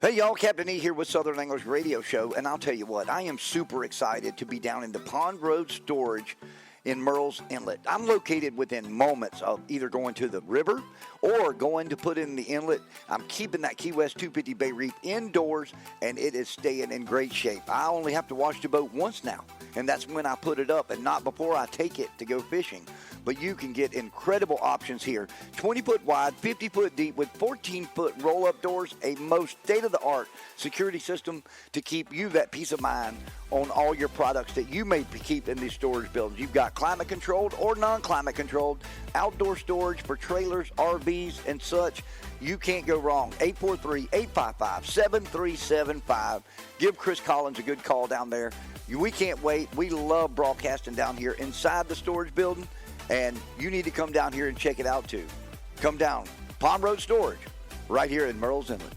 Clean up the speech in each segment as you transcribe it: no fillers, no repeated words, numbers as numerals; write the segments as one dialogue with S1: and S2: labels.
S1: Hey y'all, Captain E here with Southern Anglers Radio Show, and I'll tell you what, I am super excited to be down in the Pond Road Storage in Murrells Inlet. I'm located within moments of either going to the river or going to put in the inlet. I'm keeping that Key West 250 Bay Reef indoors, and it is staying in great shape. I only have to wash the boat once now, and that's when I put it up and not before I take it to go fishing. But you can get incredible options here. 20-foot wide, 50-foot deep with 14-foot roll-up doors, a most state-of-the-art security system to keep you that peace of mind on all your products that you may keep in these storage buildings. You've got climate-controlled or non-climate controlled outdoor storage for trailers, RVs, and such. You can't go wrong. 843-855-7375. Give Chris Collins a good call down there. We can't wait. We love broadcasting down here inside the storage building. And you need to come down here and check it out, too. Come down. Pond Road Storage, right here in Murrells Inlet.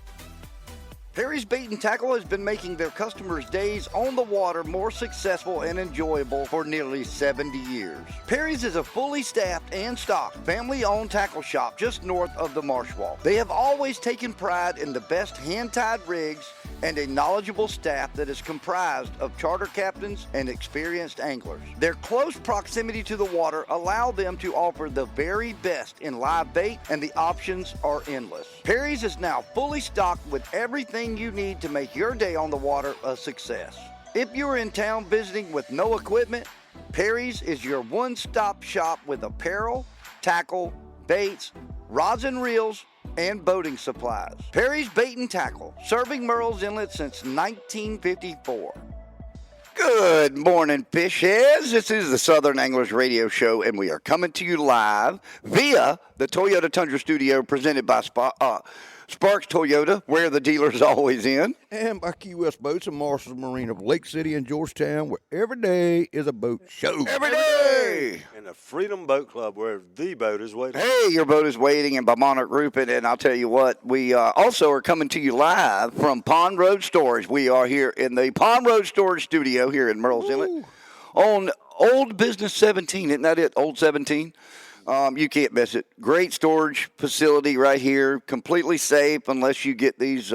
S1: Perry's Bait and Tackle has been making their customers' days on the water more successful and enjoyable for nearly 70 years. Perry's is a fully staffed and stocked, family-owned tackle shop just north of the Marsh Wall. They have always taken pride in the best hand-tied rigs and a knowledgeable staff that is comprised of charter captains and experienced anglers. Their close proximity to the water allow them to offer the very best in live bait, and the options are endless. Perry's is now fully stocked with everything you need to make your day on the water a success. If you're in town visiting with no equipment, Perry's is your one-stop shop with apparel, tackle, baits, rods and reels, and boating supplies. Perry's Bait and Tackle, serving Murrells Inlet since 1954. Good morning, fish heads. This is the Southern Anglers Radio Show, and we are coming to you live via the Toyota Tundra Studio presented by Sparks Toyota, where the dealer's always in.
S2: And by Key West Boats and Marshall's Marine of Lake City and Georgetown, where every day is a boat show.
S1: Every day!
S3: And the Freedom Boat Club, where the boat is waiting.
S1: Hey, your boat is waiting, and by Monarch Roofing. And I'll tell you what, we also are coming to you live from Pond Road Storage. We are here in the Pond Road Storage Studio here in Murrells Inlet on Old Business 17. Isn't that it, Old 17? You can't miss it. Great storage facility right here, completely safe unless you get these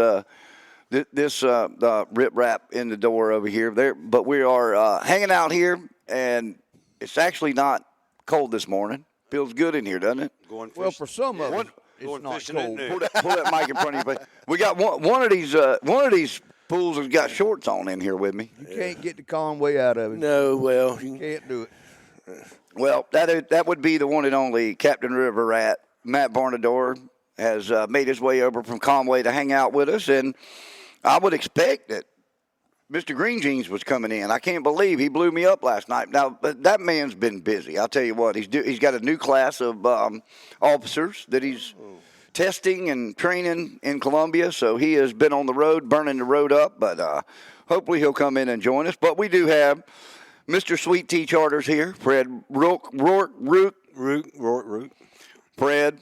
S1: this rip wrap in the door over here. But we are hanging out here, and it's actually not cold this morning. Feels good in here, doesn't it?
S2: Well, for some of us, it's not cold.
S1: Pull that mic in front of you. But we got one of these fools has got shorts on in here with me.
S2: You can't get the Conway out of it.
S3: No, well,
S2: You can't do it.
S1: Well, that would be the one and only Captain River Rat. Matt Barnador has made his way over from Conway to hang out with us, and I would expect that Mr. Green Jeans was coming in. I can't believe he blew me up last night. Now, that man's been busy. I'll tell you what, he's got a new class of officers that he's testing and training in Columbia, so he has been on the road, burning the road up, but hopefully he'll come in and join us. But we do have Mr. Sweet Tea Charters here, Fred Rook. Fred.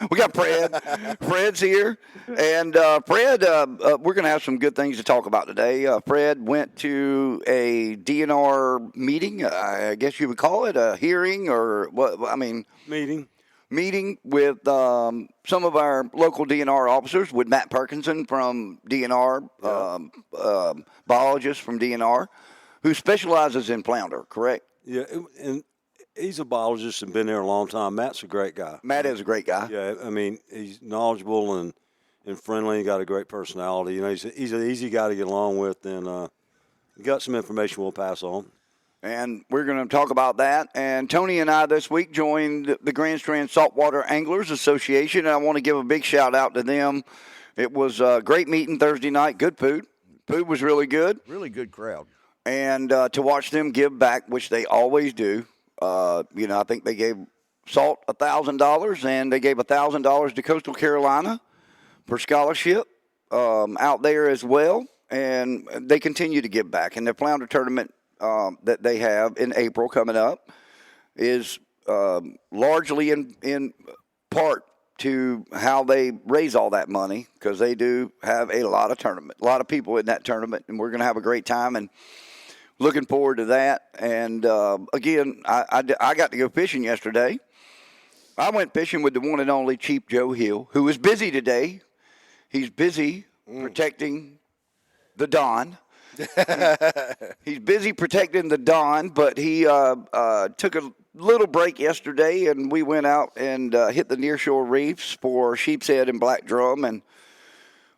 S1: We got Fred. Fred's here. And Fred, we're going to have some good things to talk about today. Fred went to a DNR meeting, I guess you would call it a hearing or what? I mean, meeting with some of our local DNR officers, with Matt Perkinson from DNR, biologist from DNR, who specializes in flounder, correct?
S3: Yeah, and he's a biologist and been there a long time. Matt's a great guy.
S1: Matt is a great guy.
S3: Yeah, I mean, he's knowledgeable and friendly. He got a great personality. You know, he's an easy guy to get along with, and got some information we'll pass on.
S1: And we're going to talk about that. And Tony and I this week joined the Grand Strand Saltwater Anglers Association, and I want to give a big shout out to them. It was a great meeting Thursday night. Good food. Food was really good.
S2: Really good crowd.
S1: And to watch them give back, which they always do. I think they gave Salt $1,000, and they gave $1,000 to Coastal Carolina for scholarship out there as well. And they continue to give back. And their flounder tournament that they have in April coming up is largely in part to how they raise all that money, because they do have a lot of people in that tournament, and we're going to have a great time. And looking forward to that. And, again, I got to go fishing yesterday. I went fishing with the one and only Chief Joe Hill, who is busy today. He's busy protecting the Don. He's busy protecting the Don, but he took a little break yesterday, and we went out and hit the nearshore reefs for sheepshead and black drum, and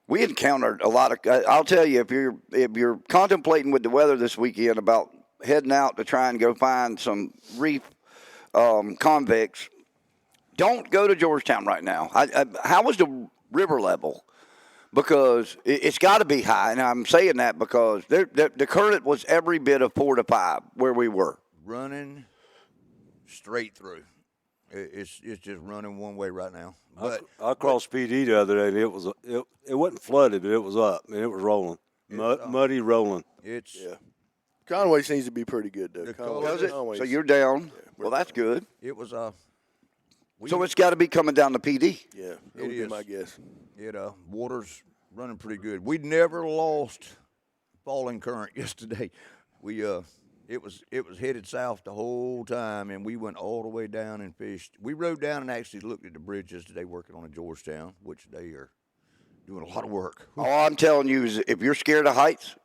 S1: we encountered a lot of. I'll tell you, if you're contemplating with the weather this weekend about heading out to try and go find some reef convicts, don't go to Georgetown right now. How is the river level? Because it's got to be high, and I'm saying that because the current was every bit of 4 to 5 where we were.
S2: Running straight through. It's just running one way right now. But
S3: I crossed PD the other day, and it wasn't flooded, but it was up. I mean, it was rolling, muddy rolling.
S4: Conway seems to be pretty good though.
S1: Does it? So you're down. Well, that's good.
S2: It was
S1: So it's got to be coming down to PD.
S4: Yeah, that would be my guess.
S2: Water's running pretty good. We'd never lost falling current yesterday. It was headed south the whole time, and we went all the way down and fished. We rode down and actually looked at the bridges today, working on in Georgetown, which they are doing a lot of work.
S1: All I'm telling you is, if you're scared of heights,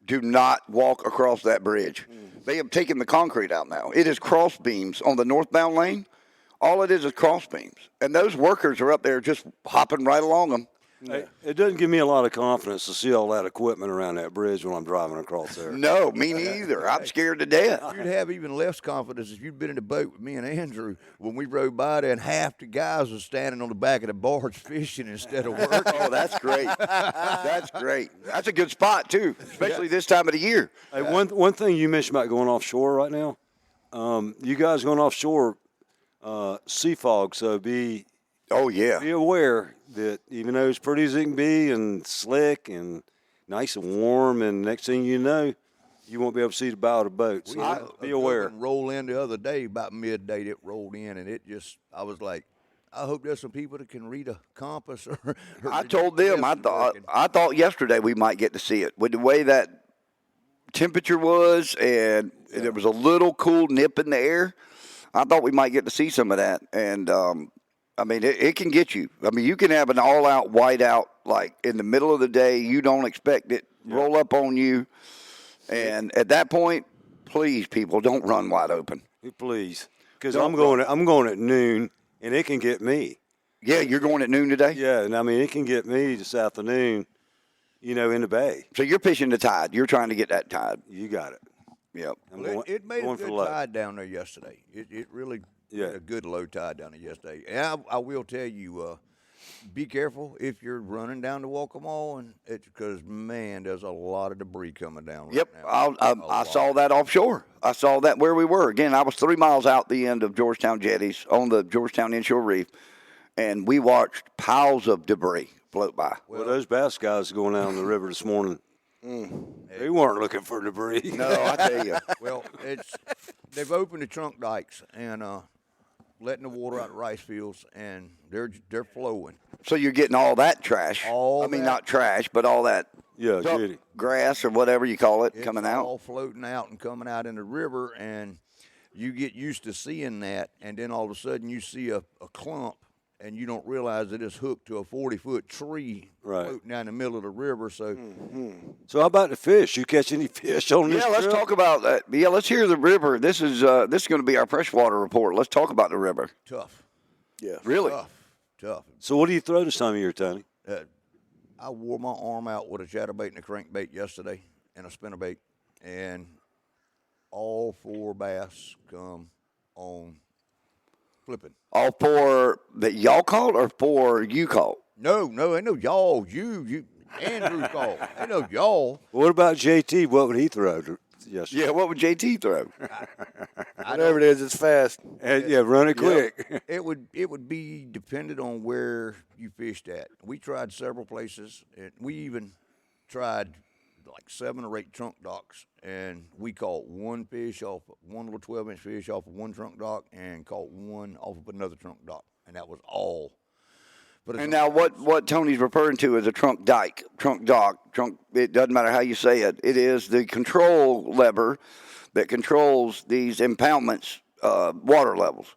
S1: do not walk across that bridge. They have taken the concrete out now. It is cross beams on the northbound lane. All it is cross beams. And those workers are up there just hopping right along them.
S3: Hey, it doesn't give me a lot of confidence to see all that equipment around that bridge when I'm driving across there.
S1: No, me neither. I'm scared to death.
S2: You'd have even less confidence if you'd been in the boat with me and Andrew when we rode by there and half the guys was standing on the back of the barge fishing instead of working.
S1: Oh, that's great. That's great. That's a good spot, too, especially this time of the year.
S3: Hey, one thing you mentioned about going offshore right now, you guys going offshore, sea fog, so be aware that even though it's pretty as it can be and slick and nice and warm, and next thing you know, you won't be able to see the bow of the boat. So be aware.
S2: Roll in the other day, about midday, it rolled in, and I was like, I hope there's some people that can read a compass. Or
S1: I told them, I thought yesterday we might get to see it. With the way that temperature was and there was a little cool nip in the air, I thought we might get to see some of that. And, I mean, it can get you. I mean, you can have an all-out whiteout, like, in the middle of the day. You don't expect it. Roll up on you. And at that point, please, people, don't run wide open.
S3: Please. Because I'm going at noon, and it can get me.
S1: Yeah, you're going at noon today?
S3: Yeah, and I mean, it can get me this afternoon, in the bay.
S1: So you're fishing the tide. You're trying to get that tide.
S3: You got it.
S1: Yep.
S2: It made a good tide down there yesterday. It really had a good low tide down there yesterday. And I will tell you, be careful if you're running down to Waccamaw, and because, man, there's a lot of debris coming down right now.
S1: I saw that offshore. I saw that where we were. Again, I was 3 miles out the end of Georgetown jetties on the Georgetown inshore reef, and we watched piles of debris float by.
S3: Well, those bass guys going down the river this morning, they weren't looking for debris.
S1: No, I tell you.
S2: Well, they've opened the trunk dikes and letting the water out of rice fields, and they're flowing.
S1: So you're getting all that trash. Not trash, but all that grass or whatever you call it coming out.
S2: It's all floating out and coming out in the river, and you get used to seeing that, and then all of a sudden you see a clump, and you don't realize that it's hooked to a 40-foot tree floating down the middle of the river. So,
S3: So how about the fish? You catch any fish on this?
S1: Yeah, let's talk about that. Yeah, let's hear the river. This is going to be our freshwater report. Let's talk about the river.
S2: tough.
S4: Yeah.
S1: Really?
S2: Tough.
S3: So what do you throw this time of year, Tony?
S2: I wore my arm out with a chatterbait and a crankbait yesterday and a spinnerbait, and all 4 bass come on flipping.
S1: All 4 that y'all called or 4 you called?
S2: No, ain't no y'all. You, Andrew called. Ain't no y'all.
S3: What about JT? What would he throw yesterday?
S1: Yeah, what would JT throw?
S4: Whatever it is, it's fast.
S3: Run it quick.
S2: It would be dependent on where you fished at. We tried several places, and we even tried like 7 or 8 trunk docks, and we caught one little 12-inch fish off of one trunk dock and caught one off of another trunk dock, and that was all.
S1: And now what Tony's referring to is a trunk dock, it doesn't matter how you say it. It is the control lever that controls these impoundments water levels.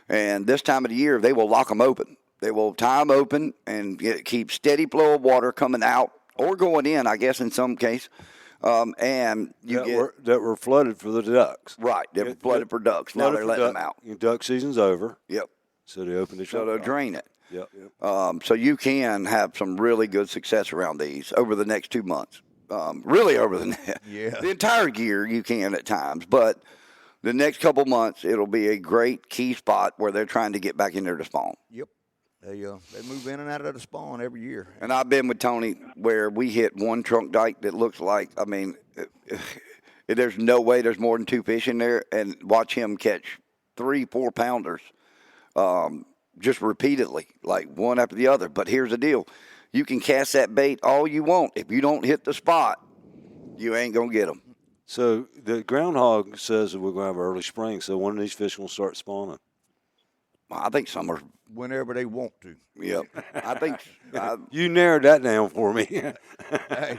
S1: And this time of the year, they will lock them open. They will tie them open and keep steady flow of water coming out or going in, I guess, in some case. And
S3: that were flooded for the ducks.
S1: Right, they were flooded for ducks. Now they're letting them out.
S3: Duck season's over.
S1: Yep.
S3: So they opened it.
S1: So they'll drain it.
S3: Yep.
S1: So you can have some really good success around these over the next 2 months. Really over the entire year you can at times, but the next couple months it'll be a great key spot where they're trying to get back in there to spawn.
S2: Yep. They move in and out of the spawn every year.
S1: And I've been with Tony where we hit one trunk dike that looks like, I mean, there's no way there's more than 2 fish in there, and watch him catch 3-4 pounders just repeatedly, like one after the other. But here's the deal. You can cast that bait all you want. If you don't hit the spot, you ain't going to get them.
S3: So the groundhog says that we're going to have an early spring, so when are these fish going to start spawning?
S1: I think some are.
S2: Whenever they want to.
S1: Yep. I think.
S3: You narrowed that down for me.
S2: Hey,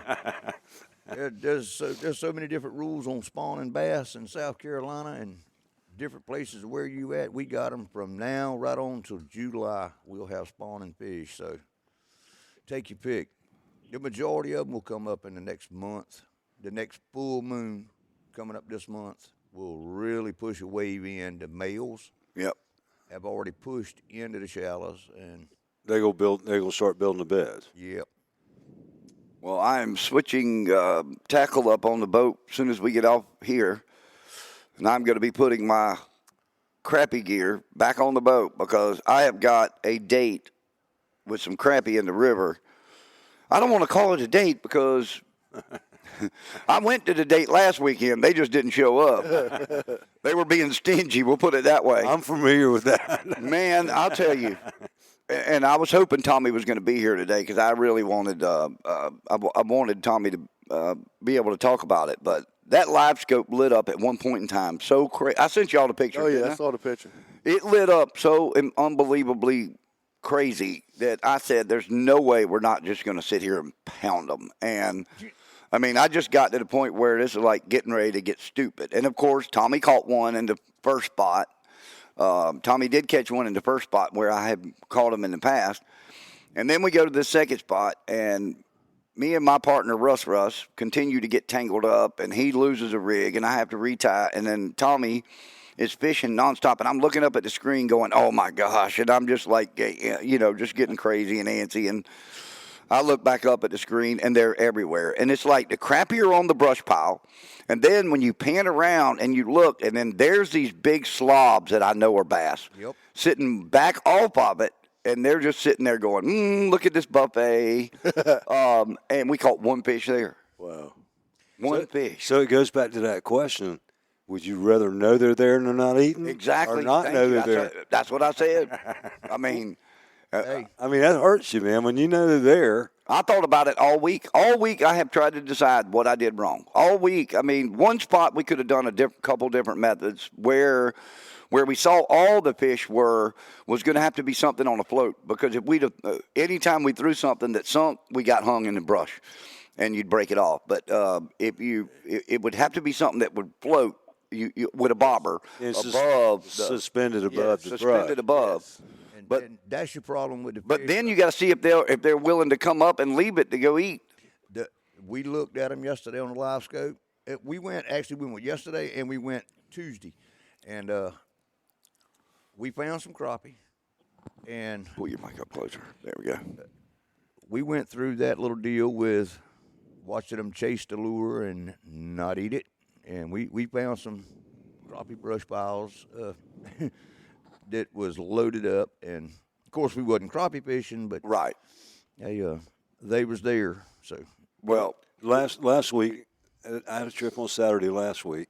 S2: there's so many different rules on spawning bass in South Carolina and different places where you at. We got them from now right on till July. We'll have spawning fish. So take your pick. The majority of them will come up in the next month. The next full moon coming up this month will really push a wave in. The males.
S1: Yep.
S2: Have already pushed into the shallows, and
S3: They're gonna start building the beds.
S2: yep.
S1: Well, I am switching tackle up on the boat as soon as we get off here. And I'm going to be putting my crappie gear back on the boat because I have got a date with some crappie in the river. I don't want to call it a date because I went to the date last weekend. They just didn't show up. They were being stingy. We'll put it that way.
S3: I'm familiar with that.
S1: Man, I'll tell you. And I was hoping Tommy was going to be here today because I really wanted I wanted Tommy to be able to talk about it. But that live scope lit up at one point in time so crazy. I sent y'all the picture.
S4: Oh, yeah, I saw the picture.
S1: It lit up so unbelievably crazy that I said, there's no way we're not just going to sit here and pound them. And I mean, I just got to the point where this is like getting ready to get stupid. And, of course, Tommy caught one in the first spot. Tommy did catch one in the first spot where I had caught him in the past. And then we go to the second spot, and me and my partner, Russ, continue to get tangled up, and he loses a rig, and I have to retie. And then Tommy is fishing nonstop, and I'm looking up at the screen going, oh, my gosh. And I'm just like, just getting crazy and antsy. And I look back up at the screen, and they're everywhere. And it's like the crappie are on the brush pile. And then when you pan around and you look, and then there's these big slobs that I know are bass sitting back off of it, and they're just sitting there going, look at this buffet. And we caught one fish there.
S4: Wow.
S1: One fish.
S3: So it goes back to that question. Would you rather know they're there and they're not eating?
S1: Exactly.
S3: Or not know they're there?
S1: That's what I said. I mean,
S3: that hurts you, man, when you know they're there.
S1: I thought about it all week. All week I have tried to decide what I did wrong. All week. I mean, one spot we could have done a couple different methods where we saw all the fish was going to have to be something on a float, because if we'd anytime we threw something that sunk, we got hung in the brush, and you'd break it off. But it would have to be something that would float with a bobber above
S3: suspended above the brush.
S1: Suspended above.
S2: Yes. But that's your problem with the fish.
S1: But then you got to see if they're willing to come up and leave it to go eat.
S2: We looked at them yesterday on the live scope. We went yesterday and we went Tuesday, and we found some crappie. And
S1: pull your mic up closer. There we go.
S2: We went through that little deal with watching them chase the lure and not eat it, and we found some crappie brush piles that was loaded up, and of course we wasn't crappie fishing, but
S1: right,
S2: they was there. So
S1: well,
S3: last week I had a trip on Saturday last week.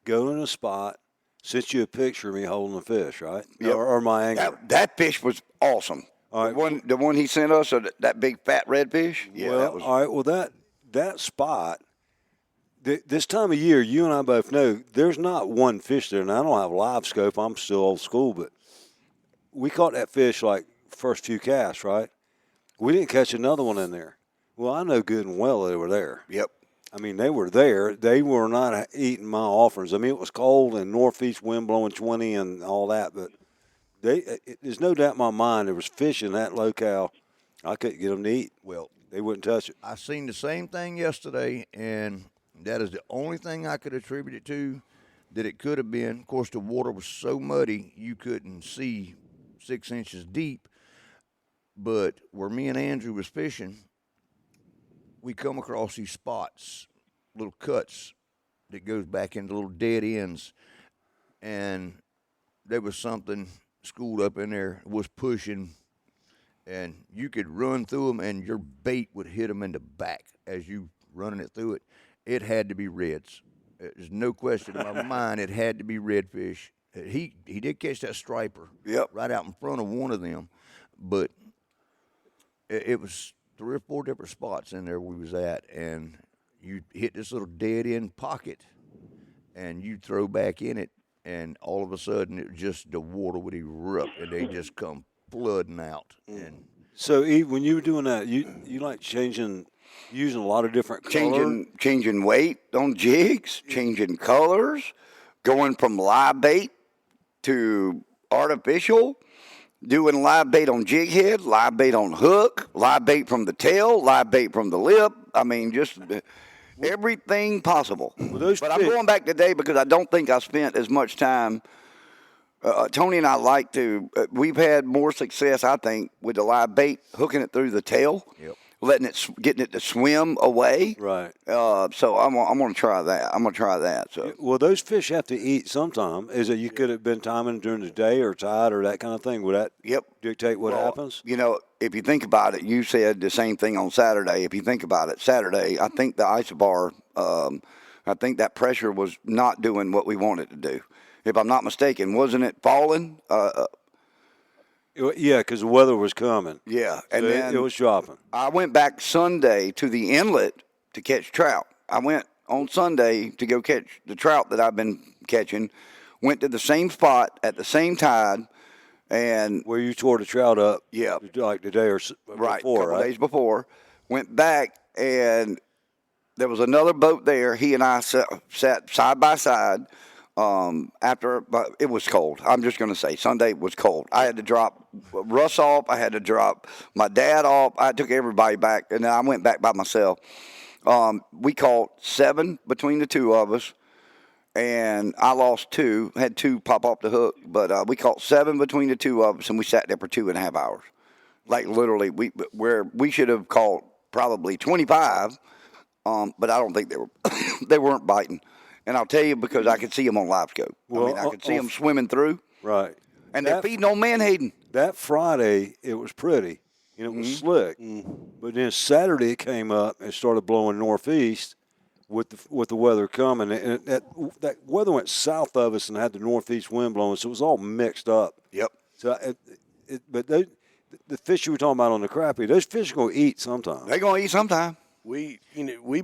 S3: Go in a spot, sent you a picture of me holding a fish, right?
S1: Yep.
S3: Or my angler.
S1: That fish was awesome. All right. The one he sent us, that big fat redfish. Yeah,
S3: well,
S1: that was
S3: all right. Well, that spot. This time of year, you and I both know there's not one fish there, and I don't have a live scope. I'm still old school, but we caught that fish like first few casts, right? We didn't catch another one in there. Well, I know good and well they were there.
S1: Yep.
S3: I mean, they were there. They were not eating my offers. I mean, it was cold and northeast wind blowing 20 and all that, but There's no doubt in my mind there was fish in that locale. I couldn't get them to eat.
S2: Well,
S3: they wouldn't touch it.
S2: I seen the same thing yesterday, and that is the only thing I could attribute it to that it could have been. Of course, the water was so muddy you couldn't see 6 inches deep. But where me and Andrew was fishing, we come across these spots, little cuts that goes back into little dead ends, and there was something schooled up in there was pushing, and you could run through them, and your bait would hit them in the back as you running it through it. It had to be reds. There's no question in my mind it had to be redfish. He did catch that striper right out in front of one of them, but it was 3 or 4 different spots in there we was at, and you hit this little dead end pocket, and you throw back in it, and all of a sudden it just the water would erupt, and they just come flooding out. And
S3: so, Eve, when you were doing that, you like using a lot of different colors?
S5: Changing weight on jigs, changing colors, going from live bait to artificial. Doing live bait on jig head, live bait on hook, live bait from the tail, live bait from the lip. I mean, just everything possible. But I'm going back today because I don't think I spent as much time. Tony and I like to. We've had more success, I think, with the live bait, hooking it through the tail, getting it to swim away.
S3: Right.
S5: So I'm going to try that. I'm going to try that. So.
S3: Well, those fish have to eat sometime. Is it you could have been timing during the day or tide or that kind of thing? Would that dictate what happens?
S5: You know, if you think about it, you said the same thing on Saturday. If you think about it, Saturday, I think the isobar, I think that pressure was not doing what we wanted to do. If I'm not mistaken, wasn't it falling?
S3: Yeah, because the weather was coming.
S5: Yeah,
S3: and so then it was dropping.
S5: I went back Sunday to the inlet to catch trout. I went on Sunday to go catch the trout that I've been catching. Went to the same spot at the same tide, and
S3: where you tore the trout up.
S5: Yeah,
S3: like the day or before, right?
S5: Days before. Went back, and there was another boat there. He and I sat side by side. But it was cold. I'm just going to say Sunday was cold. I had to drop Russ off. I had to drop my dad off. I took everybody back, and then I went back by myself. We caught 7 between the 2 of us, and I lost 2. Had 2 pop off the hook, but we caught 7 between the 2 of us, and we sat there for 2.5 hours. Like literally, we should have caught probably 25, but I don't think they weren't biting. And I'll tell you because I could see them on live scope. Well, I could see them swimming through.
S3: Right.
S5: And they're feeding on Menhaden.
S3: That Friday, it was pretty. And it was slick. But then Saturday it came up and started blowing northeast with the weather coming. And that weather went south of us and had the northeast wind blowing, so it was all mixed up.
S5: Yep.
S3: So, but the fish you were talking about on the crappie, those fish are going to eat sometime.
S5: They're going to eat sometime.
S4: We've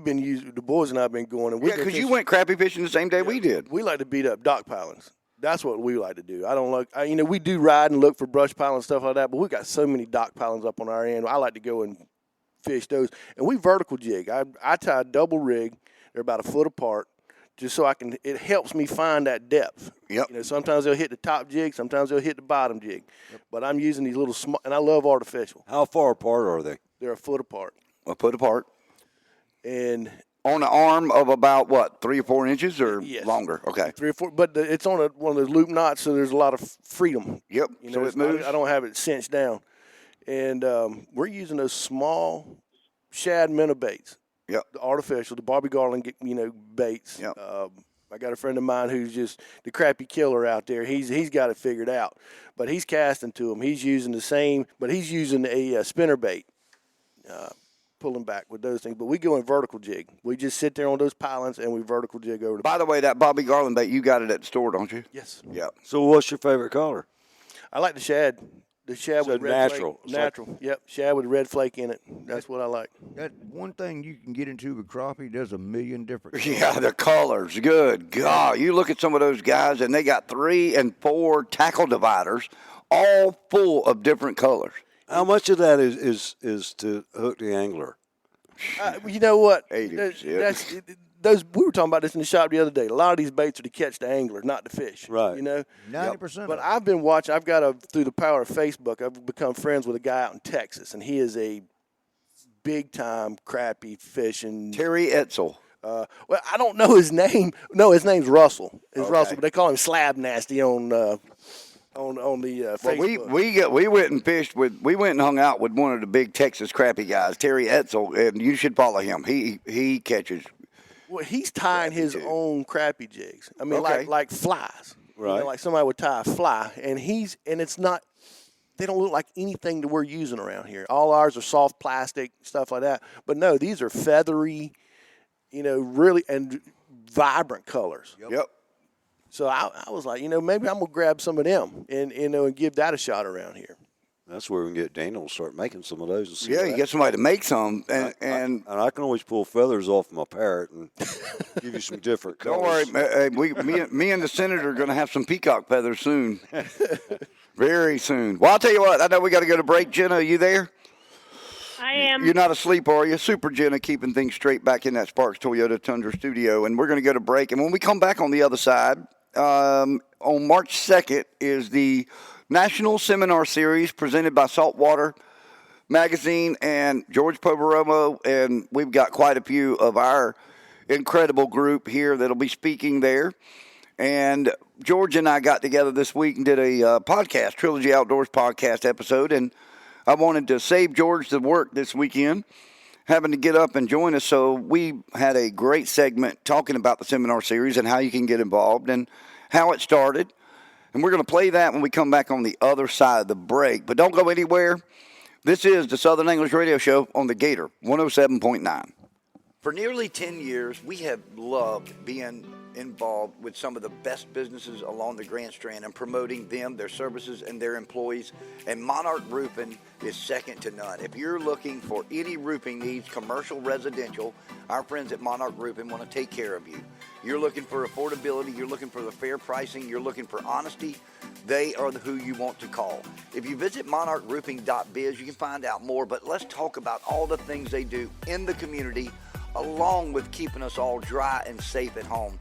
S4: been using, the boys and I have been going. And
S5: because you went crappie fishing the same day we did.
S4: We like to beat up dock pilings. That's what we like to do. I don't like, we do ride and look for brush piling and stuff like that, but we got so many dock pilings up on our end. I like to go and fish those. And we vertical jig. I tie a double rig. They're about a foot apart, just so it helps me find that depth.
S5: Yep.
S4: Sometimes they'll hit the top jig, sometimes they'll hit the bottom jig. Yep. But I'm using these little small, and I love artificial.
S3: How far apart are they?
S4: They're a foot apart.
S5: A foot apart.
S4: And
S5: on an arm of about what, 3 or 4 inches or longer? Okay,
S4: 3 or 4. But it's on one of those loop knots, so there's a lot of freedom.
S5: Yep. So it moves.
S4: I don't have it cinched down, and we're using those small shad minnow baits.
S5: Yep.
S4: The artificial, the Bobby Garland, baits.
S5: Yep.
S4: I got a friend of mine who's just the crappie killer out there. He's got it figured out, but he's casting to them. He's using the same, but he's using a spinner bait. Pulling back with those things, but we go in vertical jig. We just sit there on those pilings and we vertical jig over.
S5: By the way, that Bobby Garland bait, you got it at the store, don't you?
S4: Yes.
S5: Yeah.
S3: So what's your favorite color?
S4: I like the shad. The shad with red
S3: natural.
S4: Flake. Natural. Yep. Shad with red flake in it. That's what I like.
S2: That one thing you can get into with crappie, there's a million different colors.
S5: Yeah, the colors. Good God. You look at some of those guys and they got 3 and 4 tackle dividers, all full of different colors.
S3: How much of that is to hook the angler?
S4: You know what?
S5: 80%.
S4: those we were talking about this in the shop the other day. A lot of these baits are to catch the angler, not to fish.
S3: Right.
S4: You know,
S2: 90%.
S4: But I've been watching. I've got through the power of Facebook. I've become friends with a guy out in Texas, and he is a big time crappie fishing.
S5: Terry Etzel.
S4: Well, I don't know his name. No, his name's Russell. It's
S5: Okay.
S4: Russell, but they call him Slab Nasty on the Facebook.
S5: Well, we went and fished with. We went and hung out with one of the big Texas crappie guys, Terry Etzel, and you should follow him. He catches.
S4: Well, he's tying his own crappie jigs. I mean,
S5: Okay.
S4: like flies.
S3: Right.
S4: You know, like somebody would tie a fly, and it's not. They don't look like anything that we're using around here. All ours are soft plastic, stuff like that. But no, these are feathery, really and vibrant colors.
S5: Yep.
S4: So I was like, maybe I'm gonna grab some of them and give that a shot around here.
S3: That's where we can get Daniel to start making some of those. And see
S5: Yeah,
S3: what
S5: you get somebody to make some, and
S3: I can always pull feathers off my parrot and give you some different colors.
S5: don't worry, me and the senator are going to have some peacock feathers soon, very soon. Well, I'll tell you what. I know we got to go to break. Jenna, are you there?
S6: I am.
S5: You're not asleep, are you? Super Jenna, keeping things straight back in that Sparks Toyota Tundra studio, and we're going to go to break. And when we come back on the other side, on March 2nd is the National Seminar Series presented by Saltwater Magazine and George Poveromo, and we've got quite a few of our incredible group here that'll be speaking there. And George and I got together this week and did a podcast, Trilogy Outdoors podcast episode, and I wanted to save George the work this weekend, having to get up and join us. So we had a great segment talking about the seminar series and how you can get involved and how it started. And we're going to play that when we come back on the other side of the break. But don't go anywhere. This is the Southern English Radio Show on the Gator 107.9. For nearly 10 years, we have loved being involved with some of the best businesses along the Grand Strand and promoting them, their services, and their employees. And Monarch Roofing is second to none. If you're looking for any roofing needs, commercial, residential, our friends at Monarch Roofing want to take care of you. You're looking for affordability, you're looking for the fair pricing, you're looking for honesty, they are who you want to call. If you visit monarchroofing.biz, you can find out more, but let's talk about all the things they do in the community, along with keeping us all dry and safe at home.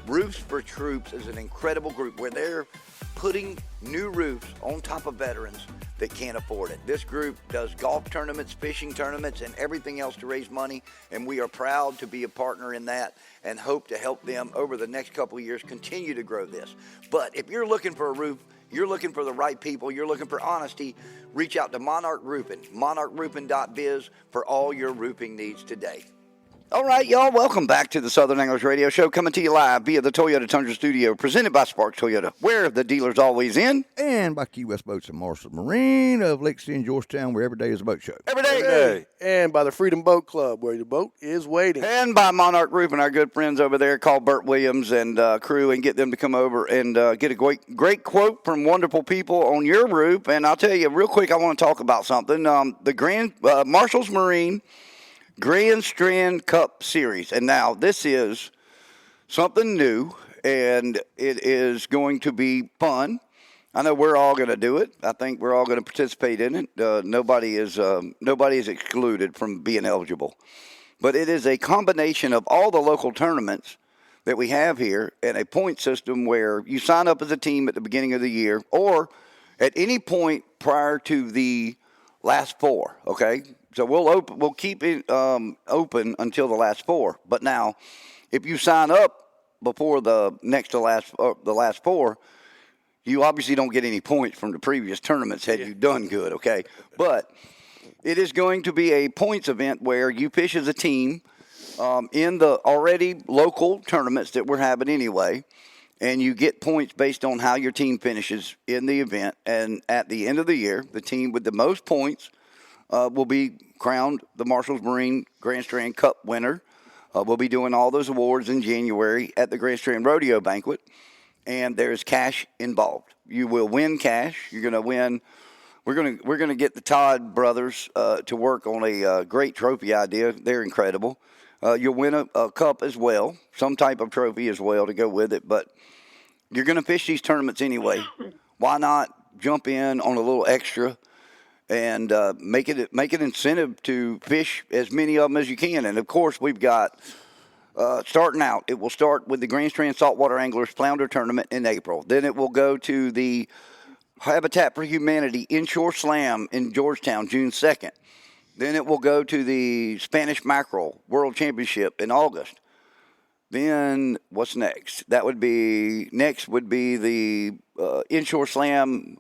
S5: Roofs for Troops is an incredible group where they're putting new roofs on top of veterans that can't afford it. This group does golf tournaments, fishing tournaments, and everything else to raise money, and we are proud to be a partner in that and hope to help them over the next couple of years continue to grow this. But if you're looking for a roof, you're looking for the right people, you're looking for honesty, reach out to Monarch Roofing, monarchroofing.biz for all your roofing needs today. All right, y'all, welcome back to the Southern English Radio Show, coming to you live via the Toyota Tundra Studio, presented by Sparks Toyota, where the dealer's always in.
S2: And by Key West Boats and Marshall Marine of Lake City and Georgetown, where every day is a boat show.
S5: Every day.
S4: And by the Freedom Boat Club, where the boat is waiting.
S5: And by Monarch Roofing, our good friends over there, call Burt Williams and crew and get them to come over and get a great quote from wonderful people on your roof. And I'll tell you real quick, I want to talk about something. The Grand Marshall's Marine Grand Strand Cup Series. And now this is something new, and it is going to be fun. I know we're all going to do it. I think we're all going to participate in it. Nobody is excluded from being eligible. But it is a combination of all the local tournaments that we have here and a point system where you sign up as a team at the beginning of the year or at any point prior to the last four, okay? So we'll keep it open until the last four. But now, if you sign up before the last four, you obviously don't get any points from the previous tournaments had you done good, okay? But it is going to be a points event where you fish as a team in the already local tournaments that we're having anyway, and you get points based on how your team finishes in the event. And at the end of the year, the team with the most points will be crowned the Marshall's Marine Grand Strand Cup winner. We'll be doing all those awards in January at the Grand Strand Rodeo Banquet, and there's cash involved. You will win cash. You're going to win. We're going to get the Todd brothers to work on a great trophy idea. They're incredible. You'll win a cup as well, some type of trophy as well to go with it. But you're going to fish these tournaments anyway. Why not jump in on a little extra and make it an incentive to fish as many of them as you can? And, of course, we've got Starting out, it will start with the Grand Strand Saltwater Anglers Flounder Tournament in April. Then it will go to the Habitat for Humanity Inshore Slam in Georgetown, June 2nd. Then it will go to the Spanish Mackerel World Championship in August. Then what's next? Next would be the Inshore Slam.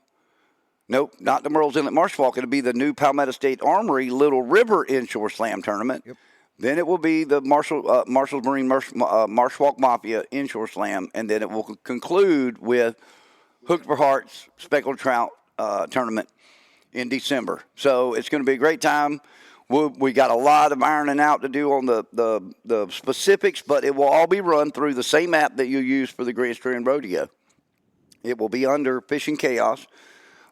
S5: Nope, not the Merle's Inlet Marsh Walk. It'll be the new Palmetto State Armory Little River Inshore Slam Tournament. Yep. Then it will be the Marshall's Marine Marsh Walk Mafia Inshore Slam, and then it will conclude with Hooked for Hearts Speckled Trout Tournament in December. So it's going to be a great time. We got a lot of ironing out to do on the specifics, but it will all be run through the same app that you use for the Grand Strand Rodeo. It will be under Fishing Chaos.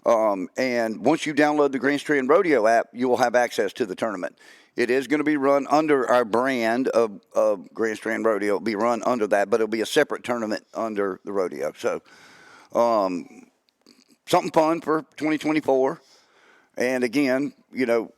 S5: And once you download the Grand Strand Rodeo app, you will have access to the tournament. It is going to be run under our brand of Grand Strand Rodeo. It'll be run under that, but it'll be a separate tournament under the rodeo. So something fun for 2024. And again,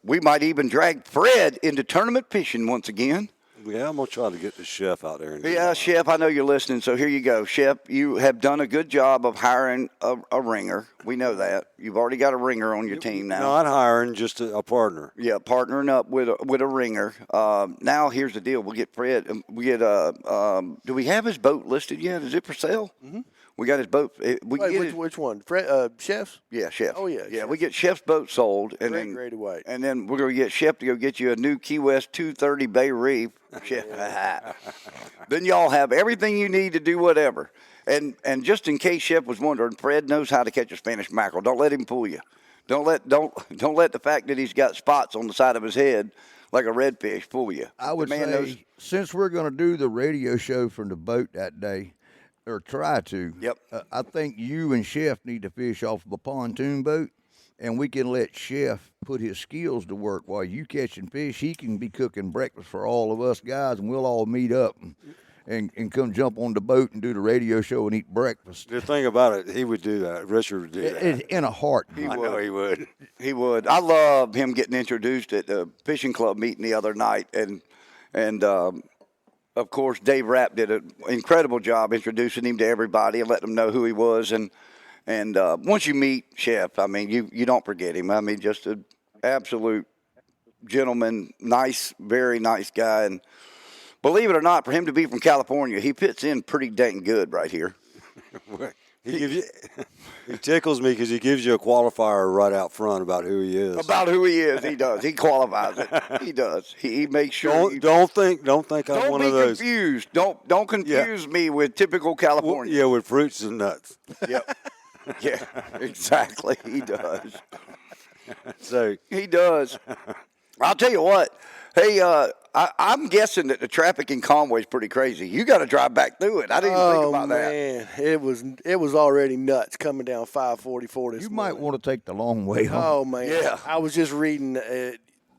S5: we might even drag Fred into tournament fishing once again.
S3: Yeah, I'm going to try to get the chef out there.
S5: Yeah, Chef, I know you're listening, so here you go. Chef, you have done a good job of hiring a ringer. We know that. You've already got a ringer on your team now.
S3: Not hiring, just a partner.
S5: Yeah, partnering up with a ringer. Now, here's the deal. We'll get Fred. Do we have his boat listed yet? Is it for sale? Mm-hmm. We got his boat.
S4: Which one? Fred, Chef's?
S5: Yeah, Chef.
S4: Oh, yeah.
S5: Yeah,
S4: Chef.
S5: we get Chef's boat sold. And
S4: Great away.
S5: And then we're going to get Chef to go get you a new Key West 230 Bay Reef. Chef. Then y'all have everything you need to do whatever. And just in case Chef was wondering, Fred knows how to catch a Spanish mackerel. Don't let him fool you. Don't let the fact that he's got spots on the side of his head like a redfish fool you.
S2: I would say, since we're going to do the radio show from the boat that day, or try to.
S5: Yep.
S2: I think you and Chef need to fish off of a pontoon boat, and we can let Chef put his skills to work while you catching fish. He can be cooking breakfast for all of us guys, and we'll all meet up and come jump on the boat and do the radio show and eat breakfast.
S3: The thing about it, he would do that. Richard would do that.
S2: In a heartbeat.
S3: I know he would.
S5: He would. I love him getting introduced at the fishing club meeting the other night, and of course, Dave Rapp did an incredible job introducing him to everybody and letting them know who he was. And once you meet Chef, I mean, you don't forget him. I mean, just an absolute gentleman, nice, very nice guy. And believe it or not, for him to be from California, he fits in pretty dang good right here.
S3: He tickles me because he gives you a qualifier right out front about who he is.
S5: About who he is, he does. He qualifies it. He does. He makes sure.
S3: Don't think I'm one of those.
S5: Confused. Don't confuse me with typical California.
S3: Yeah, with fruits and nuts.
S5: Yep. Yeah, exactly. He does.
S3: So
S5: he does. I'll tell you what. Hey, I'm guessing that the traffic in Conway is pretty crazy. You got to drive back through it. I didn't think about that.
S4: Oh, man. It was already nuts coming down 544 this
S2: You
S4: morning.
S2: might want to take the long way home.
S4: Oh, man.
S5: Yeah.
S4: I was just reading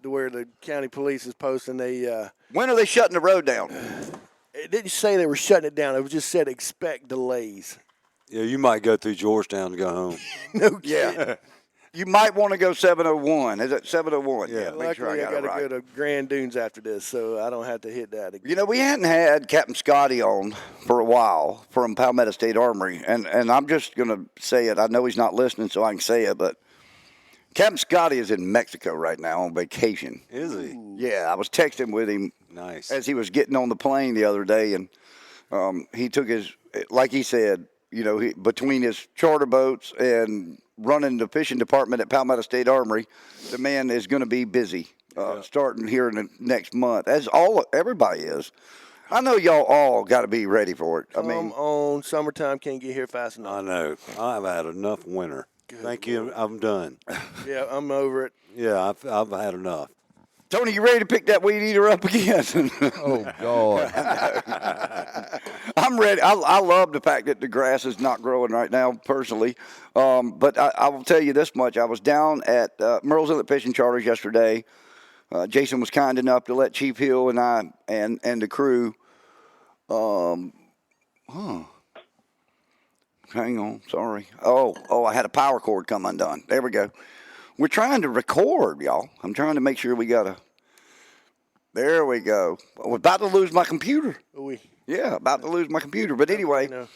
S4: where the county police is posting
S5: When are they shutting the road down?
S4: it didn't say they were shutting it down. It was just said expect delays.
S3: yeah, you might go through Georgetown to go home.
S4: No kidding.
S5: Yeah. You might want to go 701. Is it 701?
S3: Yeah.
S5: Make sure
S4: Luckily,
S5: I got it
S4: to
S5: right.
S4: go to Grand Dunes after this, so I don't have to hit that again.
S5: You know, we hadn't had Captain Scotty on for a while from Palmetto State Armory, and I'm just going to say it. I know he's not listening, so I can say it, but Captain Scotty is in Mexico right now on vacation.
S3: Is he?
S5: Yeah, I was texting with him
S3: Nice.
S5: as he was getting on the plane the other day, and he took his, like he said, between his charter boats and running the fishing department at Palmetto State Armory, the man is going to be busy starting here in the next month, as everybody is. I know y'all all got to be ready for it.
S4: Come on, summertime can't get here fast enough.
S3: I know. I've had enough winter. Thank you. I'm done.
S4: Yeah, I'm over it.
S3: Yeah, I've had enough.
S5: Tony, you ready to pick that weed eater up again?
S2: Oh, God.
S5: I'm ready. I love the fact that the grass is not growing right now, personally. But I will tell you this much. I was down at Merle's Inlet Fishing Charters yesterday. Jason was kind enough to let Chief Hill and I and the crew. Hang on. Sorry. Oh, I had a power cord come undone. There we go. We're trying to record, y'all. I'm trying to make sure we got There we go. I was about to lose my computer.
S4: We
S5: Yeah, about to lose my computer. But anyway,
S4: know.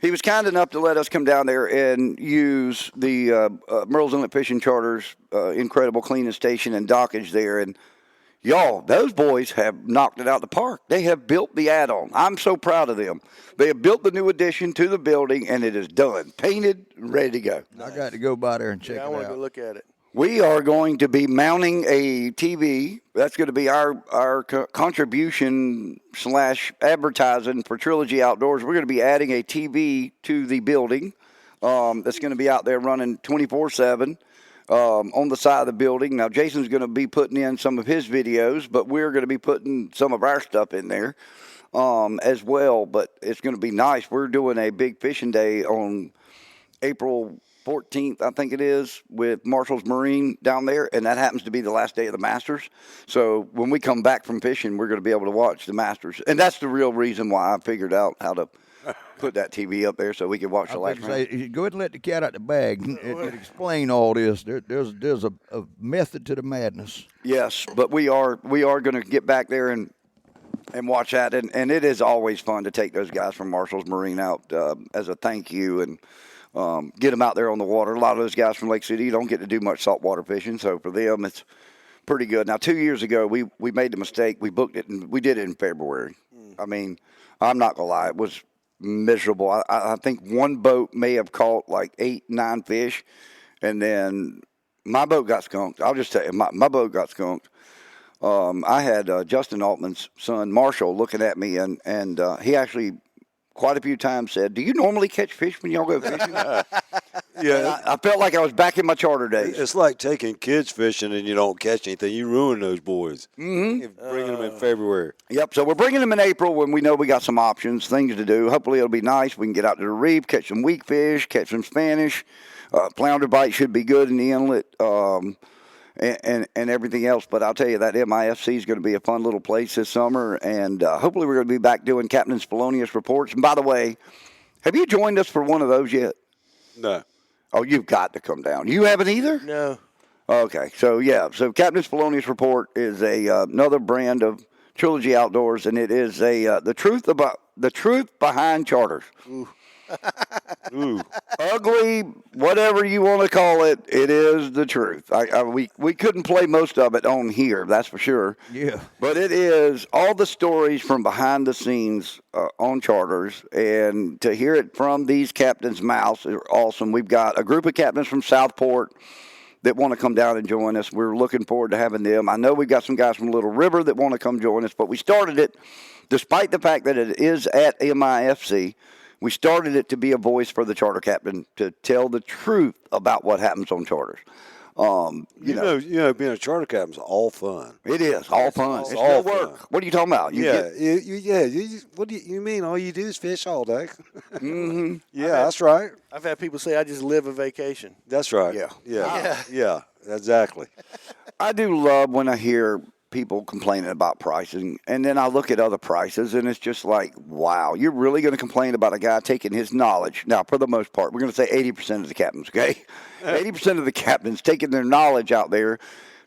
S5: he was kind enough to let us come down there and use the Merle's Inlet Fishing Charter's incredible cleaning station and dockage there. And y'all, those boys have knocked it out of the park. They have built the add-on. I'm so proud of them. They have built the new addition to the building, and it is done, painted, ready to go.
S2: I got to go by there and check
S4: Yeah, I
S2: it
S4: want to
S2: out.
S4: go look at it.
S5: We are going to be mounting a TV. That's going to be our contribution / advertising for Trilogy Outdoors. We're going to be adding a TV to the building that's going to be out there running 24/7 on the side of the building. Now, Jason's going to be putting in some of his videos, but we're going to be putting some of our stuff in there as well. But it's going to be nice. We're doing a big fishing day on April 14th, I think it is, with Marshall's Marine down there, and that happens to be the last day of the Masters. So when we come back from fishing, we're going to be able to watch the Masters. And that's the real reason why I figured out how to put that TV up there so we could watch the last round.
S2: Go ahead and let the cat out the bag and explain all this. There's a method to the madness.
S5: Yes, but we are going to get back there and watch that, and it is always fun to take those guys from Marshall's Marine out as a thank you and get them out there on the water. A lot of those guys from Lake City don't get to do much saltwater fishing, so for them it's pretty good. Now, 2 years ago, we made the mistake. We booked it, and we did it in February. I mean, I'm not going to lie. It was miserable. I think one boat may have caught like 8, 9 fish, and then my boat got skunked. I'll just tell you, my boat got skunked. I had Justin Altman's son, Marshall, looking at me, and he actually quite a few times said, "Do you normally catch fish when y'all go fishing?"
S3: Yeah,
S5: I felt like I was back in my charter days.
S3: it's like taking kids fishing and you don't catch anything. You ruin those boys. Mm-hmm. Bringing them in February.
S5: Yep, so we're bringing them in April when we know we got some options, things to do. Hopefully it'll be nice. We can get out to the reef, catch some weak fish, catch some Spanish. Flounder bite should be good in the inlet. And everything else. But I'll tell you, that MIFC is going to be a fun little place this summer. And hopefully we're going to be back doing Captain Spolonius reports. And by the way, have you joined us for one of those yet?
S3: No.
S5: Oh, you've got to come down. You haven't either?
S4: No.
S5: Okay. So, yeah. So Captain Spolonius report is another brand of Trilogy Outdoors. And it is the truth behind charters.
S3: Ooh.
S5: Ugly, whatever you want to call it, it is the truth. We couldn't play most of it on here, that's for sure.
S2: Yeah.
S5: But it is all the stories from behind the scenes on charters, and to hear it from these captains' mouths are awesome. We've got a group of captains from Southport that want to come down and join us. We're looking forward to having them. I know we've got some guys from Little River that want to come join us, but we started it, despite the fact that it is at MIFC, we started it to be a voice for the charter captain to tell the truth about what happens on charters. You know,
S3: being a charter captain is all fun.
S5: it is all fun. It's
S3: all
S5: no work.
S3: fun.
S5: What are you talking about?
S3: What do you mean? All you do is fish all day?
S5: Mm-hmm.
S3: Yeah, that's right.
S4: I've had people say I just live a vacation.
S3: That's right. Yeah, exactly.
S5: I do love when I hear people complaining about pricing, and then I look at other prices, and it's just like, wow, you're really going to complain about a guy taking his knowledge. Now, for the most part, we're going to say 80% of the captains, okay? 80% of the captains taking their knowledge out there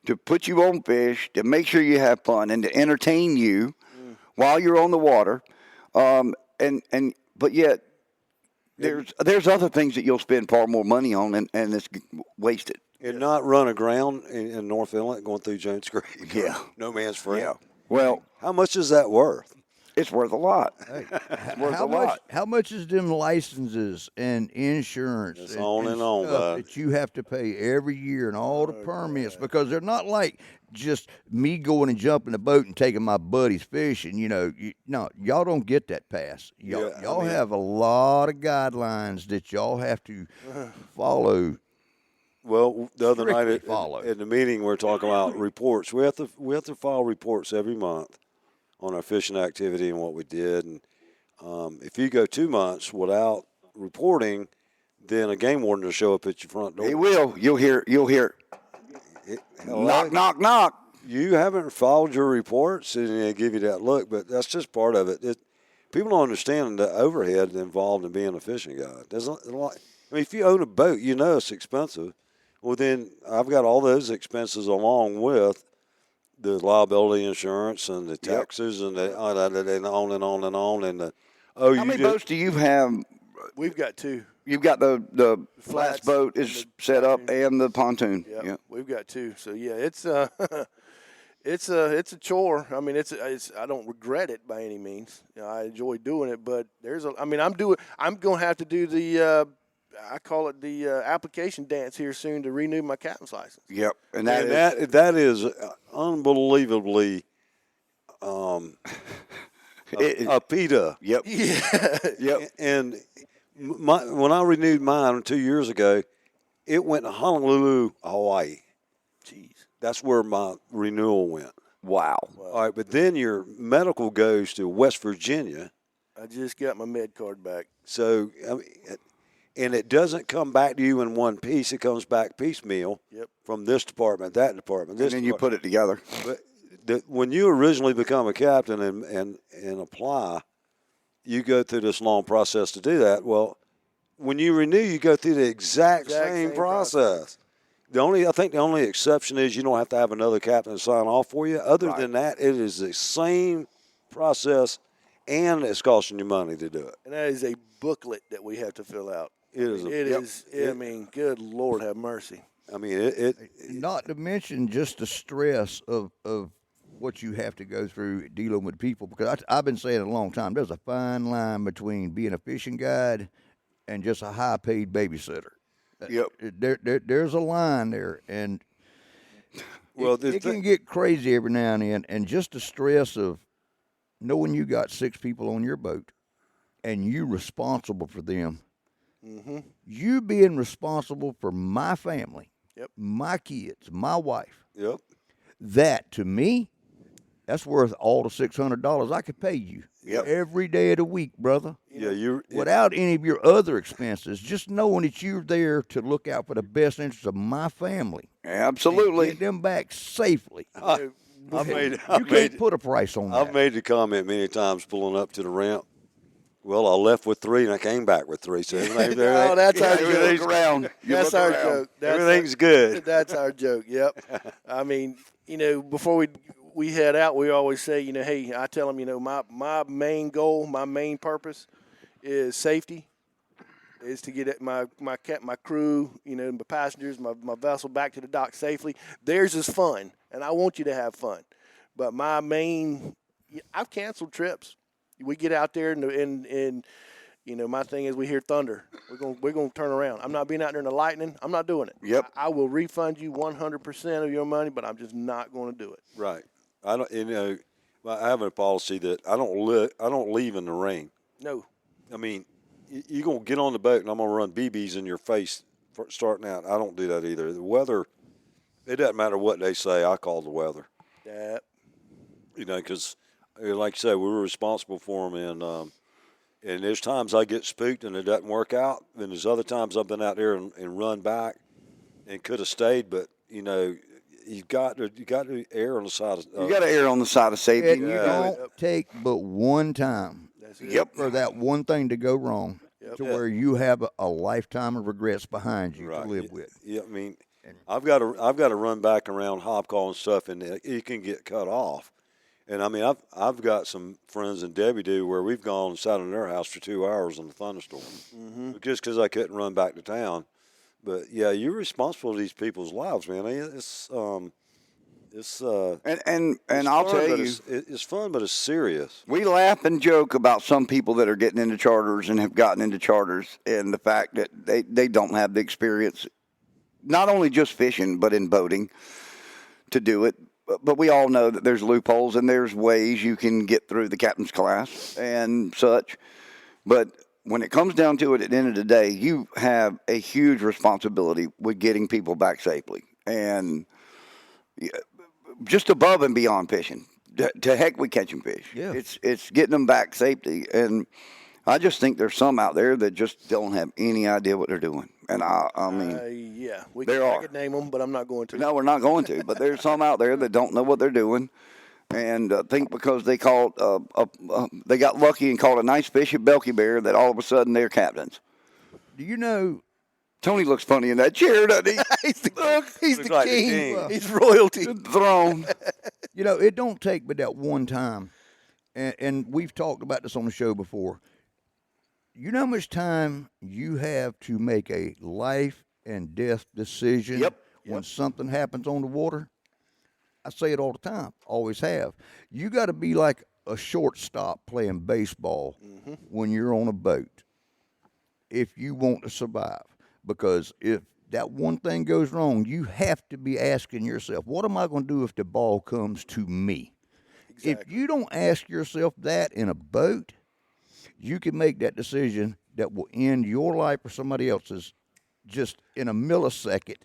S5: to put you on fish, to make sure you have fun, and to entertain you while you're on the water. But yet, there's other things that you'll spend far more money on, and it's wasted.
S3: And not run aground in North Inlet going through Jones Creek.
S5: Yeah.
S3: No man's friend.
S5: Yeah. Well,
S3: how much is that worth?
S5: it's worth a lot.
S2: It's
S5: worth a lot.
S2: How much is them licenses and insurance
S3: It's on and on,
S2: stuff
S3: bud.
S2: that you have to pay every year and all the permits, because they're not like just me going and jumping the boat and taking my buddies fishing. No, y'all don't get that pass. Y'all have a lot of guidelines that y'all have to follow.
S3: Well, the other night
S2: Strictly
S3: at the meeting, we're talking about reports. We have to file reports every month on our fishing activity and what we did. And if you go 2 months without reporting, then a game warden will show up at your front door.
S5: He will. You'll hear.
S3: Hello?
S5: Knock, knock, knock.
S3: You haven't filed your reports, and they give you that look. But that's just part of it. People don't understand the overhead involved in being a fishing guide. There's a lot. I mean, if you own a boat, you know it's expensive. Well, then I've got all those expenses along with the liability insurance and the taxes and the and on and on and on and the
S1: How many boats do you have?
S4: We've got 2.
S1: You've got the flats
S4: Flats
S1: boat
S4: and
S1: is
S4: the
S1: set up
S4: pontoon.
S1: and the pontoon.
S4: Yep.
S1: Yeah.
S4: We've got 2. So yeah, it's it's a chore. I mean, I don't regret it by any means. You know, I enjoy doing it, but I'm going to have to do the I call it the application dance here soon to renew my captain's license.
S1: Yep. And
S3: that is unbelievably a PETA.
S1: Yep.
S4: Yeah.
S1: Yep.
S3: And when I renewed mine 2 years ago, it went to Honolulu, Hawaii.
S4: Jeez.
S3: That's where my renewal went.
S1: Wow.
S3: All right, but then your medical goes to West Virginia.
S4: I just got my med card back.
S3: So, I mean, and it doesn't come back to you in one piece. It comes back piecemeal from this department, that department, this
S1: And then you
S3: department.
S1: put it together.
S3: But when you originally become a captain and apply, you go through this long process to do that. Well, when you renew, you go through the exact same process. I think the only exception is you don't have to have another captain sign off for you. Other than that, it is the same process, and it's costing you money to do it.
S4: And that is a booklet that we have to fill out.
S3: It is.
S4: I mean, good Lord have mercy.
S3: I mean, it
S2: Not to mention just the stress of what you have to go through dealing with people. Because I've been saying it a long time. There's a fine line between being a fishing guide and just a high-paid babysitter.
S1: Yep.
S2: There's a line there, and
S3: Well,
S2: it can get crazy every now and then. And just the stress of knowing you got 6 people on your boat, and you responsible for them.
S4: Mm-hmm.
S2: You being responsible for my family,
S4: Yep.
S2: my kids, my wife.
S3: Yep.
S2: That to me, that's worth all the $600 I could pay you every day of the week, brother.
S3: Yeah,
S2: Without any of your other expenses, just knowing that you're there to look out for the best interests of my family.
S1: Absolutely.
S2: And get them back safely.
S3: I
S2: You can't put a price on that.
S3: I've made the comment many times pulling up to the ramp. Well, I left with 3 and I came back with 3. So everything,
S4: No, that's our
S3: everything's
S4: joke.
S1: around.
S4: That's our joke.
S3: Everything's good.
S4: That's our joke. Yep. I mean, before we head out, we always say, hey, I tell them, my main goal, my main purpose is safety. Is to get my crew, my passengers, my vessel back to the dock safely. Theirs is fun, and I want you to have fun. But I've canceled trips. We get out there and my thing is we hear thunder. We're gonna turn around. I'm not being out there in the lightning. I'm not doing it.
S1: Yep.
S4: I will refund you 100% of your money, but I'm just not going to do it.
S3: Right. I don't. I have a policy that I don't leave in the rain.
S4: No.
S3: I mean, you're gonna get on the boat and I'm gonna run BBs in your face starting out. I don't do that either. The weather, it doesn't matter what they say. I call the weather.
S4: Yeah.
S3: Because like you said, we were responsible for them, and there's times I get spooked and it doesn't work out. Then there's other times I've been out there and run back and could have stayed, but you got to err on the side of.
S1: You got to err on the side of safety.
S2: And you don't take but one time for that one thing to go wrong to where you have a lifetime of regrets behind you to live with.
S3: Yeah, I mean, I've got to run back around hopcall and stuff, and it can get cut off. And I mean, I've got some friends and Debbie do where we've gone and sat in their house for 2 hours in a thunderstorm, just because I couldn't run back to town. But yeah, you're responsible for these people's lives, man. It's
S1: and I'll tell you,
S3: it's fun, but it's serious.
S1: we laugh and joke about some people that are getting into charters and have gotten into charters, and the fact that they don't have the experience, not only just fishing but in boating, to do it. But we all know that there's loopholes and there's ways you can get through the captain's class and such. But when it comes down to it, at the end of the day, you have a huge responsibility with getting people back safely. And just above and beyond fishing, to heck with catching fish.
S2: Yeah.
S1: It's getting them back safely. And I just think there's some out there that just don't have any idea what they're doing. And I mean,
S4: I could name them, but I'm not going to.
S1: no, we're not going to. But there's some out there that don't know what they're doing, and think because they called, they got lucky and caught a nice fish at Belky Bear that all of a sudden they're captains.
S2: Do you know
S5: Tony looks funny in that chair, doesn't he?
S4: He's the
S3: Looks like the
S4: king.
S3: king.
S4: He's royalty.
S5: Throne.
S2: You know, it don't take but that one time, and we've talked about this on the show before. You know how much time you have to make a life and death decision when something happens on the water? I say it all the time, always have. You got to be like a shortstop playing baseball when you're on a boat if you want to survive. Because if that one thing goes wrong, you have to be asking yourself, what am I going to do if the ball comes to me? Exactly. If you don't ask yourself that in a boat, you can make that decision that will end your life or somebody else's just in a millisecond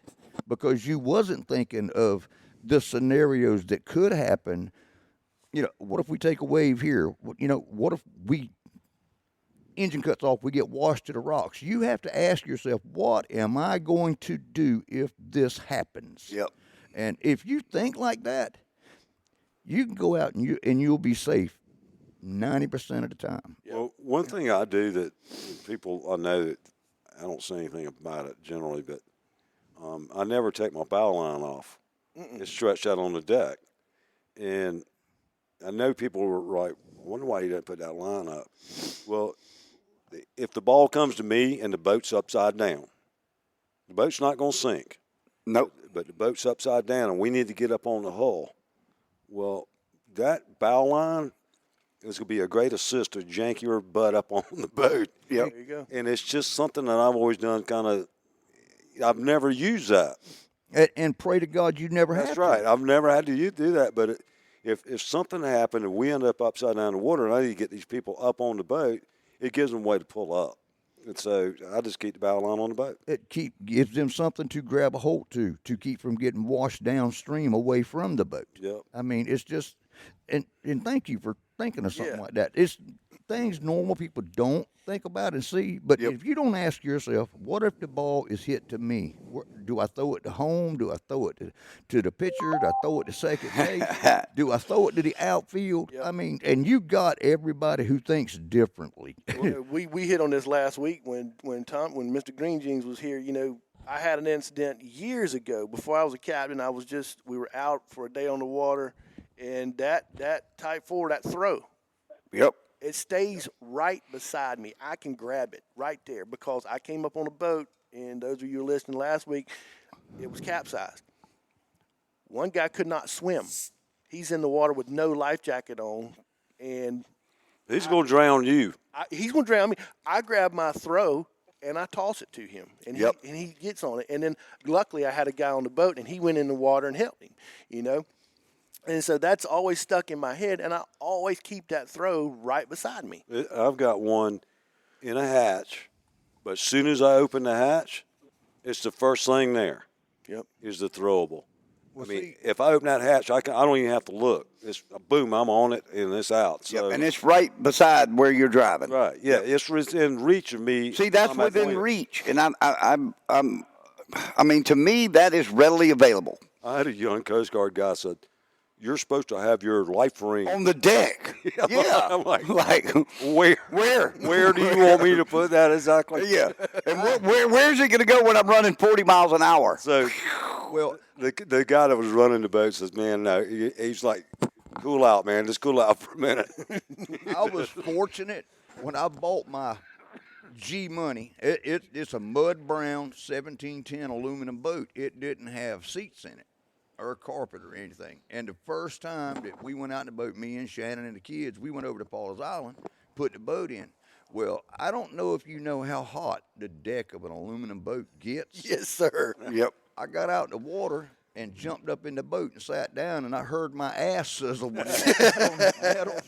S2: because you wasn't thinking of the scenarios that could happen. You know, what if we take a wave here? You know, what if engine cuts off, we get washed to the rocks? You have to ask yourself, what am I going to do if this happens?
S5: Yep.
S2: And if you think like that, you can go out and you'll be safe 90% of the time.
S3: Well, one thing I do that people, I know that I don't say anything about it generally, but I never take my bow line off. It's stretched out on the deck. And I know people were like, I wonder why you didn't put that line up. Well, if the ball comes to me and the boat's upside down, the boat's not going to sink.
S5: Nope.
S3: But the boat's upside down and we need to get up on the hull. Well, that bow line is going to be a great assist to jank your butt up on the boat.
S5: Yep.
S4: There you go.
S3: And it's just something that I've always done I've never used that.
S2: And pray to God you never have to.
S3: That's right. I've never had to do that. But if something happened and we end up upside down in the water and I need to get these people up on the boat, it gives them a way to pull up. And so I just keep the bow line on the boat.
S2: It gives them something to grab a hold to keep from getting washed downstream away from the boat.
S3: Yep.
S2: I mean, it's just, and thank you for thinking of something like that. It's things normal people don't think about and see. But if you don't ask yourself, what if the ball is hit to me? Do I throw it to home? Do I throw it to the pitcher? Do I throw it to second base? Do I throw it to the outfield? I mean, and you got everybody who thinks differently.
S4: Well, we hit on this last week when Mr. Green Jeans was here. You know, I had an incident years ago before I was a captain. We were out for a day on the water, and that Type 4, that throw.
S5: Yep.
S4: It stays right beside me. I can grab it right there because I came up on a boat, and those of you listening last week, it was capsized. One guy could not swim. He's in the water with no life jacket on, and
S3: He's going to drown you.
S4: he's going to drown me. I grab my throw, and I toss it to him, and he gets on it. And then luckily I had a guy on the boat, and he went in the water and helped him, you know. And so that's always stuck in my head, and I always keep that throw right beside me.
S3: I've got one in a hatch, but as soon as I open the hatch, it's the first thing there.
S4: Yep.
S3: Is the throwable. I mean, if I open that hatch, I don't even have to look. It's boom, I'm on it, and it's out. So,
S5: And it's right beside where you're driving.
S3: right, yeah, it's within reach of me.
S5: See, that's
S3: I'm at the
S5: within
S3: wheel.
S5: reach, and I mean, to me, that is readily available
S3: I had a young Coast Guard guy said, "You're supposed to have your life ring
S5: on the deck." Yeah,
S3: I'm like,
S5: where?
S3: where do you want me to put that exactly?
S5: Yeah, and where's it going to go when I'm running 40 miles an hour?
S3: So, well, the guy that was running the boat says, "Man, no." He's like, "Cool out, man. Just cool out for a minute."
S2: I was fortunate when I bought my G Money. It's a mud brown 1710 aluminum boat. It didn't have seats in it or carpet or anything. And the first time that we went out in the boat, me and Shannon and the kids, we went over to Paul's Island, put the boat in. Well, I don't know if you know how hot the deck of an aluminum boat gets.
S4: Yes, sir.
S5: Yep.
S2: I got out in the water and jumped up in the boat and sat down, and I heard my ass sizzle when it hit on the metal.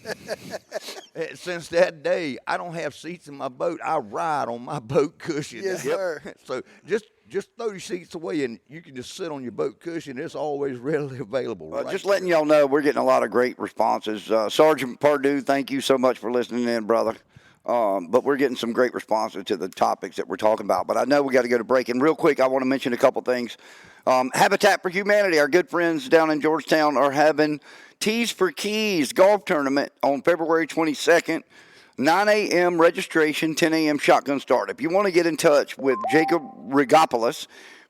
S2: And since that day, I don't have seats in my boat. I ride on my boat cushion.
S4: Yes, sir.
S2: So just throw your seats away, and you can just sit on your boat cushion. It's always readily available. Right
S5: Just letting y'all know, we're getting a lot of great responses. Sergeant Pardue, thank you so much for listening in, brother. But we're getting some great responses to the topics that we're talking about. But I know we got to go to break. And real quick, I want to mention a couple things. Habitat for Humanity, our good friends down in Georgetown, are having Tees for Keys golf tournament on February 22nd. 9 a.m. registration, 10 a.m. shotgun start. If you want to get in touch with Jacob Rigopoulos,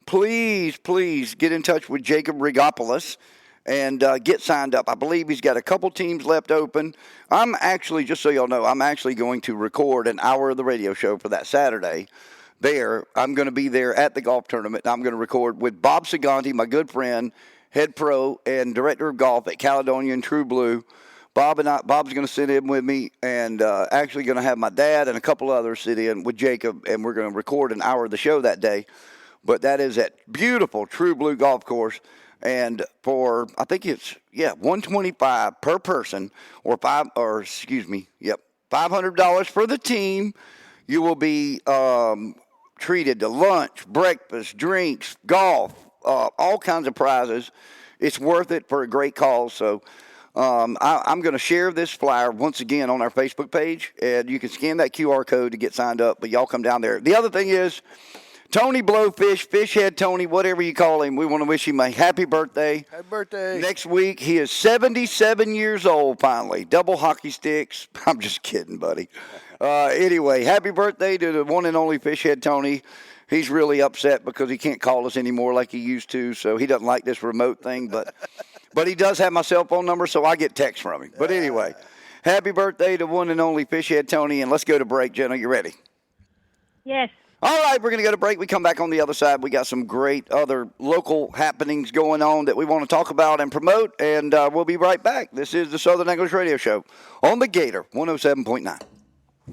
S5: please get in touch with Jacob Rigopoulos and get signed up. I believe he's got a couple teams left open. I'm actually, just so y'all know, I'm actually going to record an hour of the radio show for that Saturday. I'm going to be there at the golf tournament. I'm going to record with Bob Saganti, my good friend, head pro and director of golf at Caledonia and True Blue. Bob's going to sit in with me, and actually going to have my dad and a couple others sit in with Jacob, and we're going to record an hour of the show that day. But that is at beautiful True Blue Golf Course, and for I think it's $125 per person, or $500 for the team. You will be treated to lunch, breakfast, drinks, golf, all kinds of prizes. It's worth it for a great cause. So I'm going to share this flyer once again on our Facebook page, and you can scan that QR code to get signed up, but y'all come down there. The other thing is, Tony Blowfish, Fishhead Tony, whatever you call him, we want to wish him a happy birthday.
S4: Happy birthday.
S5: Next week, he is 77 years old, finally. Double hockey sticks. I'm just kidding, buddy. Anyway, happy birthday to the one and only Fishhead Tony. He's really upset because he can't call us anymore like he used to, so he doesn't like this remote thing. But he does have my cell phone number, so I get texts from him. But anyway, happy birthday to one and only Fishhead Tony, and let's go to break. Jenna, you ready?
S6: Yes.
S5: All right, we're going to go to break. We come back on the other side. We got some great other local happenings going on that we want to talk about and promote, and we'll be right back. This is the Southern English Radio Show on the Gator 107.9.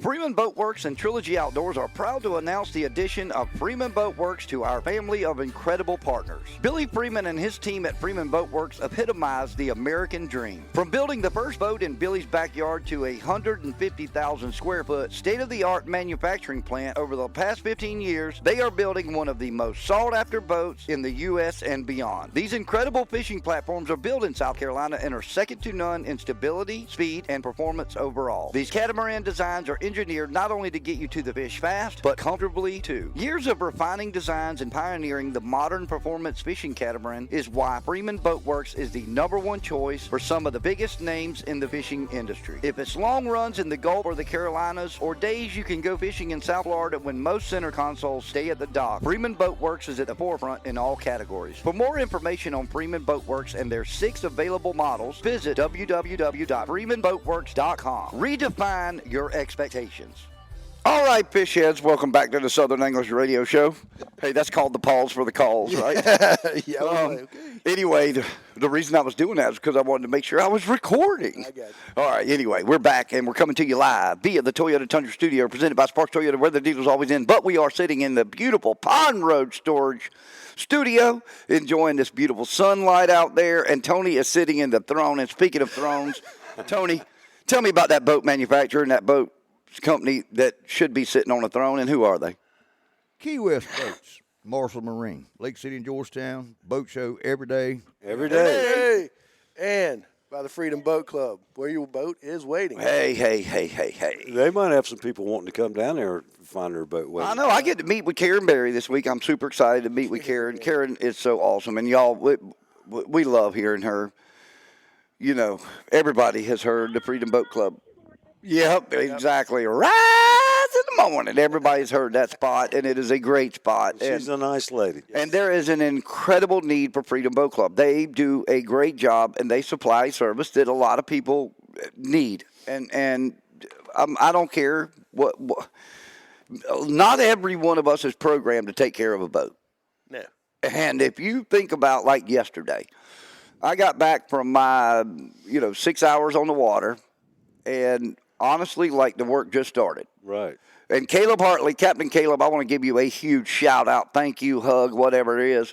S5: Freeman Boat Works and Trilogy Outdoors are proud to announce the addition of Freeman Boat Works to our family of incredible partners. Billy Freeman and his team at Freeman Boat Works epitomize the American dream. From building the first boat in Billy's backyard to a 150,000 square foot state-of-the-art manufacturing plant over the past 15 years, they are building one of the most sought-after boats in the U.S. and beyond. These incredible fishing platforms are built in South Carolina and are second to none in stability, speed, and performance overall. These catamaran designs are engineered not only to get you to the fish fast, but comfortably too. Years of refining designs and pioneering the modern performance fishing catamaran is why Freeman Boat Works is the #1 choice for some of the biggest names in the fishing industry. If it's long runs in the Gulf or the Carolinas, or days you can go fishing in South Florida when most center consoles stay at the dock, Freeman Boat Works is at the forefront in all categories. For more information on Freeman Boat Works and their 6 available models, visit www.freemanboatworks.com. Redefine your expectations. All right, fish heads, welcome back to the Southern English Radio Show. Hey, that's called the pause for the calls, right?
S4: Yeah. Okay.
S5: Anyway, the reason I was doing that is because I wanted to make sure I was recording.
S4: I got you.
S5: All right, anyway, we're back, and we're coming to you live via the Toyota Tundra Studio, presented by Sparks Toyota, where the dealer's always in. But we are sitting in the beautiful Pond Road Storage Studio, enjoying this beautiful sunlight out there, and Tony is sitting in the throne. And speaking of thrones, Tony, tell me about that boat manufacturer and that boat company that should be sitting on a throne, and who are they?
S2: Key West Boats, Marshall Marine, Lake City and Georgetown, boat show every day.
S3: Every day.
S4: Hey. And by the Freedom Boat Club, where your boat is waiting.
S5: Hey.
S3: They might have some people wanting to come down there and find their boat waiting.
S5: I know. I get to meet with Karen Berry this week. I'm super excited to meet with Karen. Karen is so awesome, and y'all, we love hearing her. You know, everybody has heard the Freedom Boat Club. Yep, exactly. Rise in the morning. Everybody's heard that spot, and it is a great spot.
S3: She's a nice lady.
S5: And there is an incredible need for Freedom Boat Club. They do a great job, and they supply service that a lot of people need. And I don't care what. Not every one of us is programmed to take care of a boat.
S4: No.
S5: And if you think about like yesterday, I got back from my 6 hours on the water, and honestly, like the work just started.
S3: Right.
S5: And Caleb Hartley, Captain Caleb, I want to give you a huge shout out, thank you, hug, whatever it is.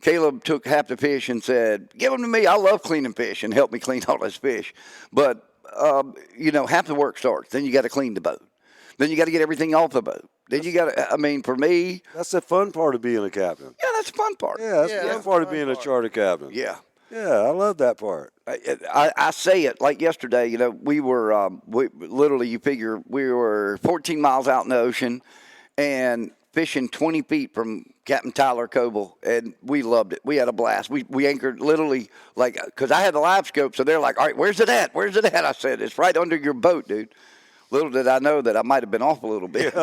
S5: Caleb took half the fish and said, give them to me. I love cleaning fish, and helped me clean all this fish. But, half the work starts. Then you got to clean the boat. Then you got to get everything off the boat. Then you got to, for me.
S3: That's the fun part of being a captain.
S5: Yeah, that's the fun part.
S3: Yeah, that's the fun part of being a charter captain.
S5: Yeah.
S3: Yeah, I love that part.
S5: I say it like yesterday. We were literally. You figure we were 14 miles out in the ocean, and fishing 20 feet from Captain Tyler Coble, and we loved it. We had a blast. We anchored literally because I had the live scope, so they're like, "All right, where's it at? Where's it at?" I said, "It's right under your boat, dude." Little did I know that I might have been off a little bit.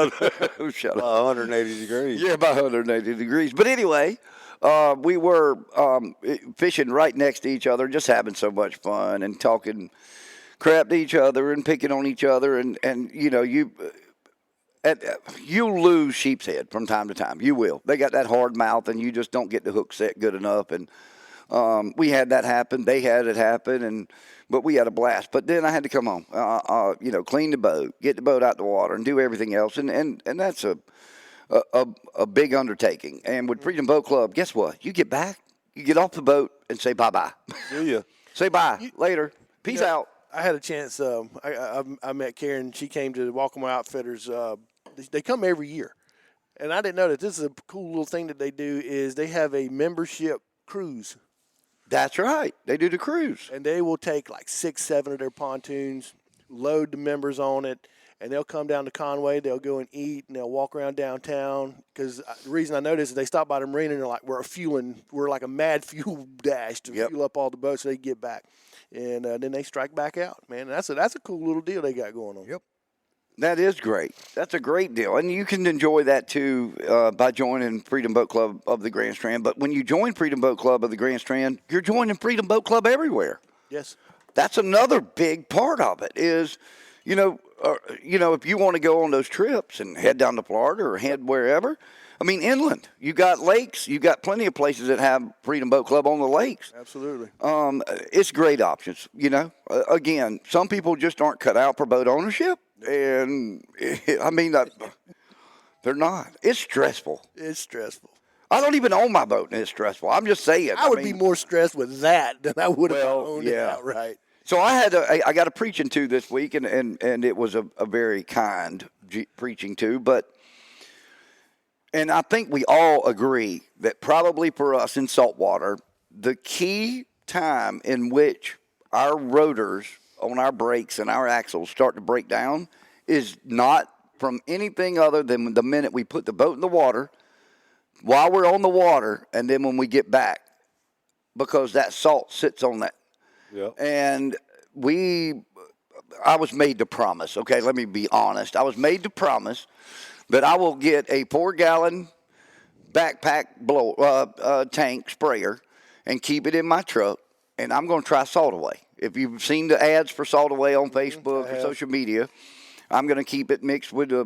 S5: Shut up.
S3: 180 degrees.
S5: Yeah, about 180 degrees. But anyway, we were fishing right next to each other, just having so much fun and talking crap to each other and picking on each other. And you know, you'll lose sheep's head from time to time. You will. They got that hard mouth, and you just don't get the hook set good enough. And we had that happen. They had it happen, but we had a blast. But then I had to come home, you know, clean the boat, get the boat out the water, and do everything else. And that's a big undertaking. And with Freedom Boat Club, guess what? You get back, you get off the boat, and say bye-bye.
S3: See ya.
S5: Say bye. Later. Peace out.
S4: I had a chance. I met Karen. She came to Walkable Outfitters. They come every year, and I didn't know that this is a cool little thing that they do. Is they have a membership cruise.
S5: That's right. They do the cruise.
S4: And they will take like 6, 7 of their pontoons, load the members on it, and they'll come down to Conway. They'll go and eat, and they'll walk around downtown. Because the reason I know this is they stop by the marina, and they're like, we're like a mad fuel dash to fuel up all the boats so they get back. And then they strike back out, man. That's a cool little deal they got going on.
S5: Yep. That is great. That's a great deal. And you can enjoy that, too, by joining Freedom Boat Club of the Grand Strand. But when you join Freedom Boat Club of the Grand Strand, you're joining Freedom Boat Club everywhere.
S4: Yes.
S5: That's another big part of it is, you know, if you want to go on those trips and head down to Florida or head wherever, I mean, inland, you got lakes. You got plenty of places that have Freedom Boat Club on the lakes.
S4: Absolutely.
S5: It's great options, you know. Again, some people just aren't cut out for boat ownership. And, I mean, they're not. It's stressful.
S4: It's stressful.
S5: I don't even own my boat, and it's stressful. I'm just saying.
S4: I would be more stressed with that than I would have owned it
S5: yeah.
S4: outright.
S5: So I got a preaching to this week, and it was a very kind preaching to. And I think we all agree that probably for us in saltwater, the key time in which our rotors on our brakes and our axles start to break down is not from anything other than the minute we put the boat in the water, while we're on the water, and then when we get back, because that salt sits on that.
S3: Yep.
S5: And I was made to promise, okay, let me be honest. I was made to promise that I will get a 4-gallon backpack tank sprayer and keep it in my truck, and I'm going to try Salt Away. If you've seen the ads for Salt Away on Facebook or social media, I'm going to keep it mixed with a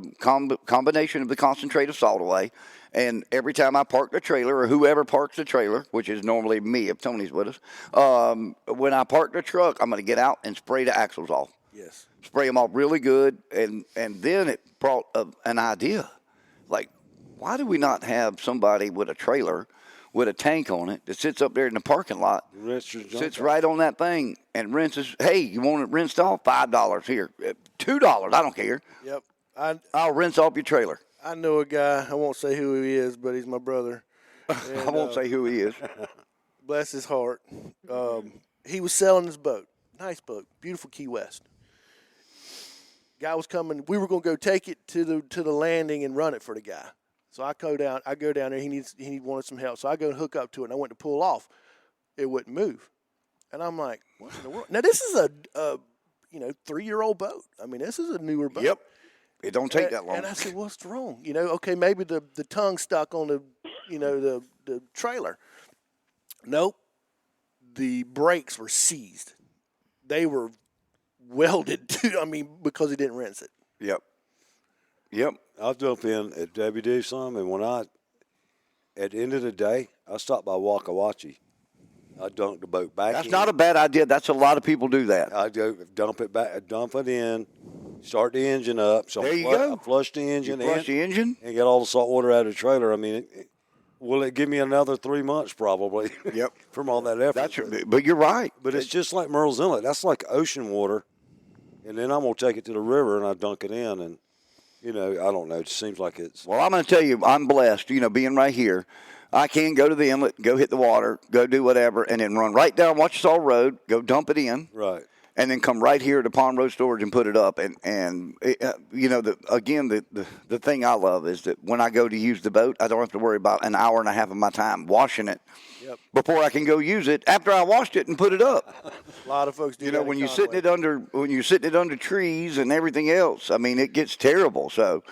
S5: combination of the concentrate of Salt Away. And every time I park the trailer, or whoever parks the trailer, which is normally me if Tony's with us, when I park the truck, I'm going to get out and spray the axles off.
S4: Yes.
S5: Spray them off really good. And then it brought an idea. Like, why do we not have somebody with a trailer with a tank on it that sits up there in the parking lot, sits right on that thing and rinses? Hey, you want it rinsed off? $5 here. $2, I don't care.
S4: Yep.
S5: I'll rinse off your trailer.
S4: I know a guy, I won't say who he is, but he's my brother. And,
S5: I won't say who he is.
S4: Bless his heart. He was selling his boat. Nice boat. Beautiful Key West. Guy was coming. We were going to go take it to the landing and run it for the guy. So I go down there. He wanted some help. So I go and hook up to it, and I went to pull off. It wouldn't move. And I'm like, what in the world? Now, this is a 3-year-old boat. I mean, this is a newer boat.
S5: Yep. It don't take that long.
S4: And I said, what's wrong? Okay, maybe the tongue stuck on the trailer. Nope. The brakes were seized. They were welded to, because he didn't rinse it.
S5: Yep.
S3: I'll jump in at WD some, and at the end of the day, I stopped by Wakawachi. I dunked the boat back in.
S5: That's not a bad idea. That's a lot of people do that.
S3: I go dump it in, start the engine up. So
S5: there you go.
S3: I flush the engine
S5: and
S3: get all the salt water out of the trailer. Will it give me another 3 months probably?
S5: Yep.
S3: From all that effort.
S5: But you're right.
S3: But it's just like Merle's Inlet. That's like ocean water. And then I'm going to take it to the river and I dunk it in. And, I don't know. It seems like it's.
S5: Well, I'm going to tell you, I'm blessed, being right here. I can go to the inlet, go hit the water, go do whatever, and then run right down Watchusall Road, go dump it in.
S3: Right.
S5: and then come right here to Pond Road Storage and put it up. And you know, the thing I love is that when I go to use the boat, I don't have to worry about an hour and a half of my time washing it before I can go use it after I washed it and put it up.
S4: A lot of folks do.
S5: You know, when you're sitting it under trees and everything else, I mean, it gets terrible. So,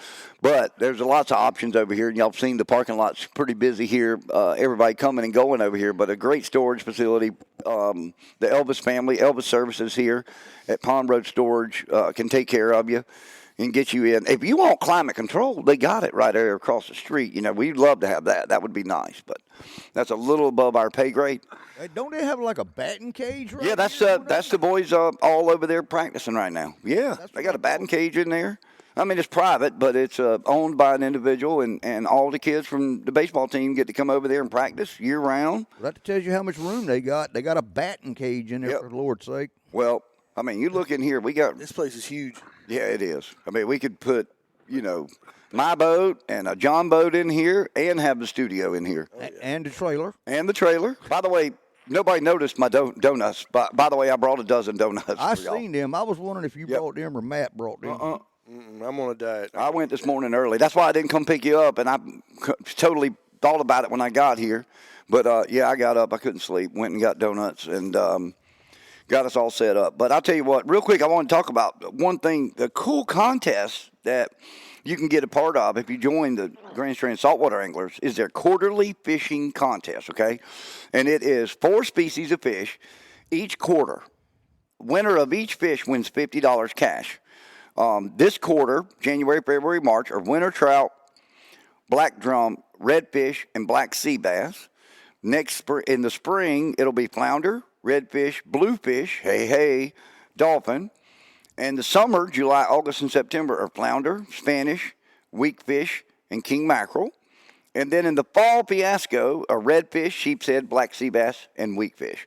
S5: but there's lots of options over here, and y'all have seen the parking lot's pretty busy here. Everybody coming and going over here, but a great storage facility. The Elvis family, Elvis Services here at Pond Road Storage can take care of you and get you in. If you want climate control, they got it right there across the street. You know, we'd love to have that. That would be nice, but that's a little above our pay grade.
S2: Hey, don't they have like a batting cage right
S5: Yeah, that's
S2: here?
S5: the boys all over there practicing right now. Yeah, they got a batting cage in there. I mean, it's private, but it's owned by an individual, and all the kids from the baseball team get to come over there and practice year-round.
S2: Well, that tells you how much room they got. They got a batting cage in there, for the Lord's sake.
S5: Well, I mean, you look in here. We got
S4: This place is huge.
S5: Yeah, it is. I mean, we could put, you know, my boat and a John boat in here and have the studio in here.
S2: And the trailer.
S5: And the trailer. By the way, nobody noticed my donuts. By the way, I brought a dozen donuts.
S2: I
S5: for y'all.
S2: seen them. I was wondering if you brought them or Matt brought them.
S4: I'm on a diet.
S5: I went this morning early. That's why I didn't come pick you up, and I totally thought about it when I got here. But, yeah, I got up. I couldn't sleep. Went and got donuts and got us all set up. But I'll tell you what, real quick, I want to talk about one thing, the cool contest that you can get a part of if you join the Grand Strand Saltwater Anglers is their quarterly fishing contest, okay? And it is 4 species of fish each quarter. Winner of each fish wins $50 cash. This quarter, January, February, March, are winter trout, black drum, redfish, and black sea bass. In the spring, it'll be flounder, redfish, bluefish, dolphin. And the summer, July, August, and September are flounder, Spanish, weakfish, and king mackerel. And then in the fall fiasco are redfish, sheepshead, black sea bass, and weakfish.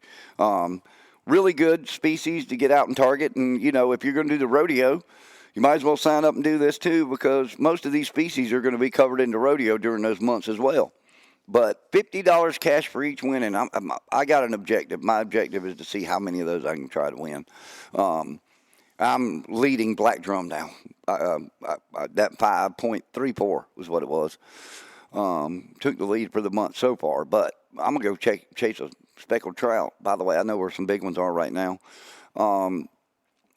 S5: Really good species to get out and target. And, you know, if you're going to do the rodeo, you might as well sign up and do this too, because most of these species are going to be covered in the rodeo during those months as well. But $50 cash for each win, and I got an objective. My objective is to see how many of those I can try to win. I'm leading black drum now. That 5.34 was what it was. Took the lead for the month so far, but I'm going to go chase a speckled trout. By the way, I know where some big ones are right now.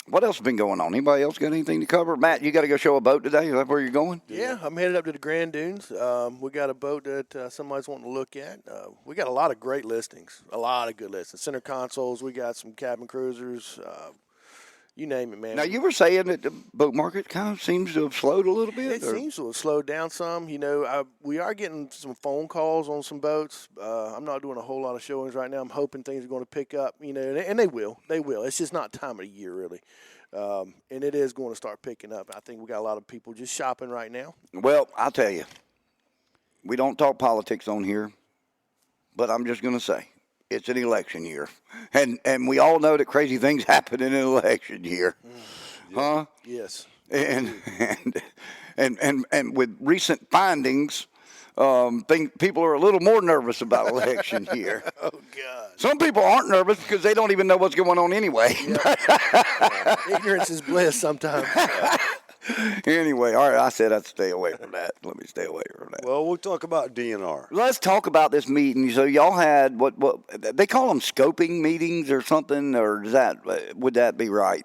S5: What else has been going on? Anybody else got anything to cover? Matt, you got to go show a boat today? Is that where you're going?
S4: Yeah, I'm headed up to the Grand Dunes. We got a boat that somebody's wanting to look at. We got a lot of great listings, a lot of good listings. Center consoles, we got some cabin cruisers, you name it, man.
S5: Now, you were saying that the boat market kind of seems to have slowed a little bit?
S4: It seems to have slowed down some. You know, we are getting some phone calls on some boats. I'm not doing a whole lot of showings right now. I'm hoping things are going to pick up, you know, and they will. They will. It's just not time of the year, really. And it is going to start picking up. I think we got a lot of people just shopping right now.
S5: Well, I'll tell you, we don't talk politics on here, but I'm just going to say, it's an election year, and we all know that crazy things happen in an election year, huh?
S4: Yes.
S5: And with recent findings, people are a little more nervous about election year.
S4: Oh God.
S5: Some people aren't nervous because they don't even know what's going on anyway.
S4: Yeah. Ignorance is bliss sometimes.
S5: Anyway, all right, I said I'd stay away from that. Let me stay away from that.
S3: Well, we'll talk about DNR.
S5: Let's talk about this meeting. So y'all had what they call them scoping meetings or something, or would that be right?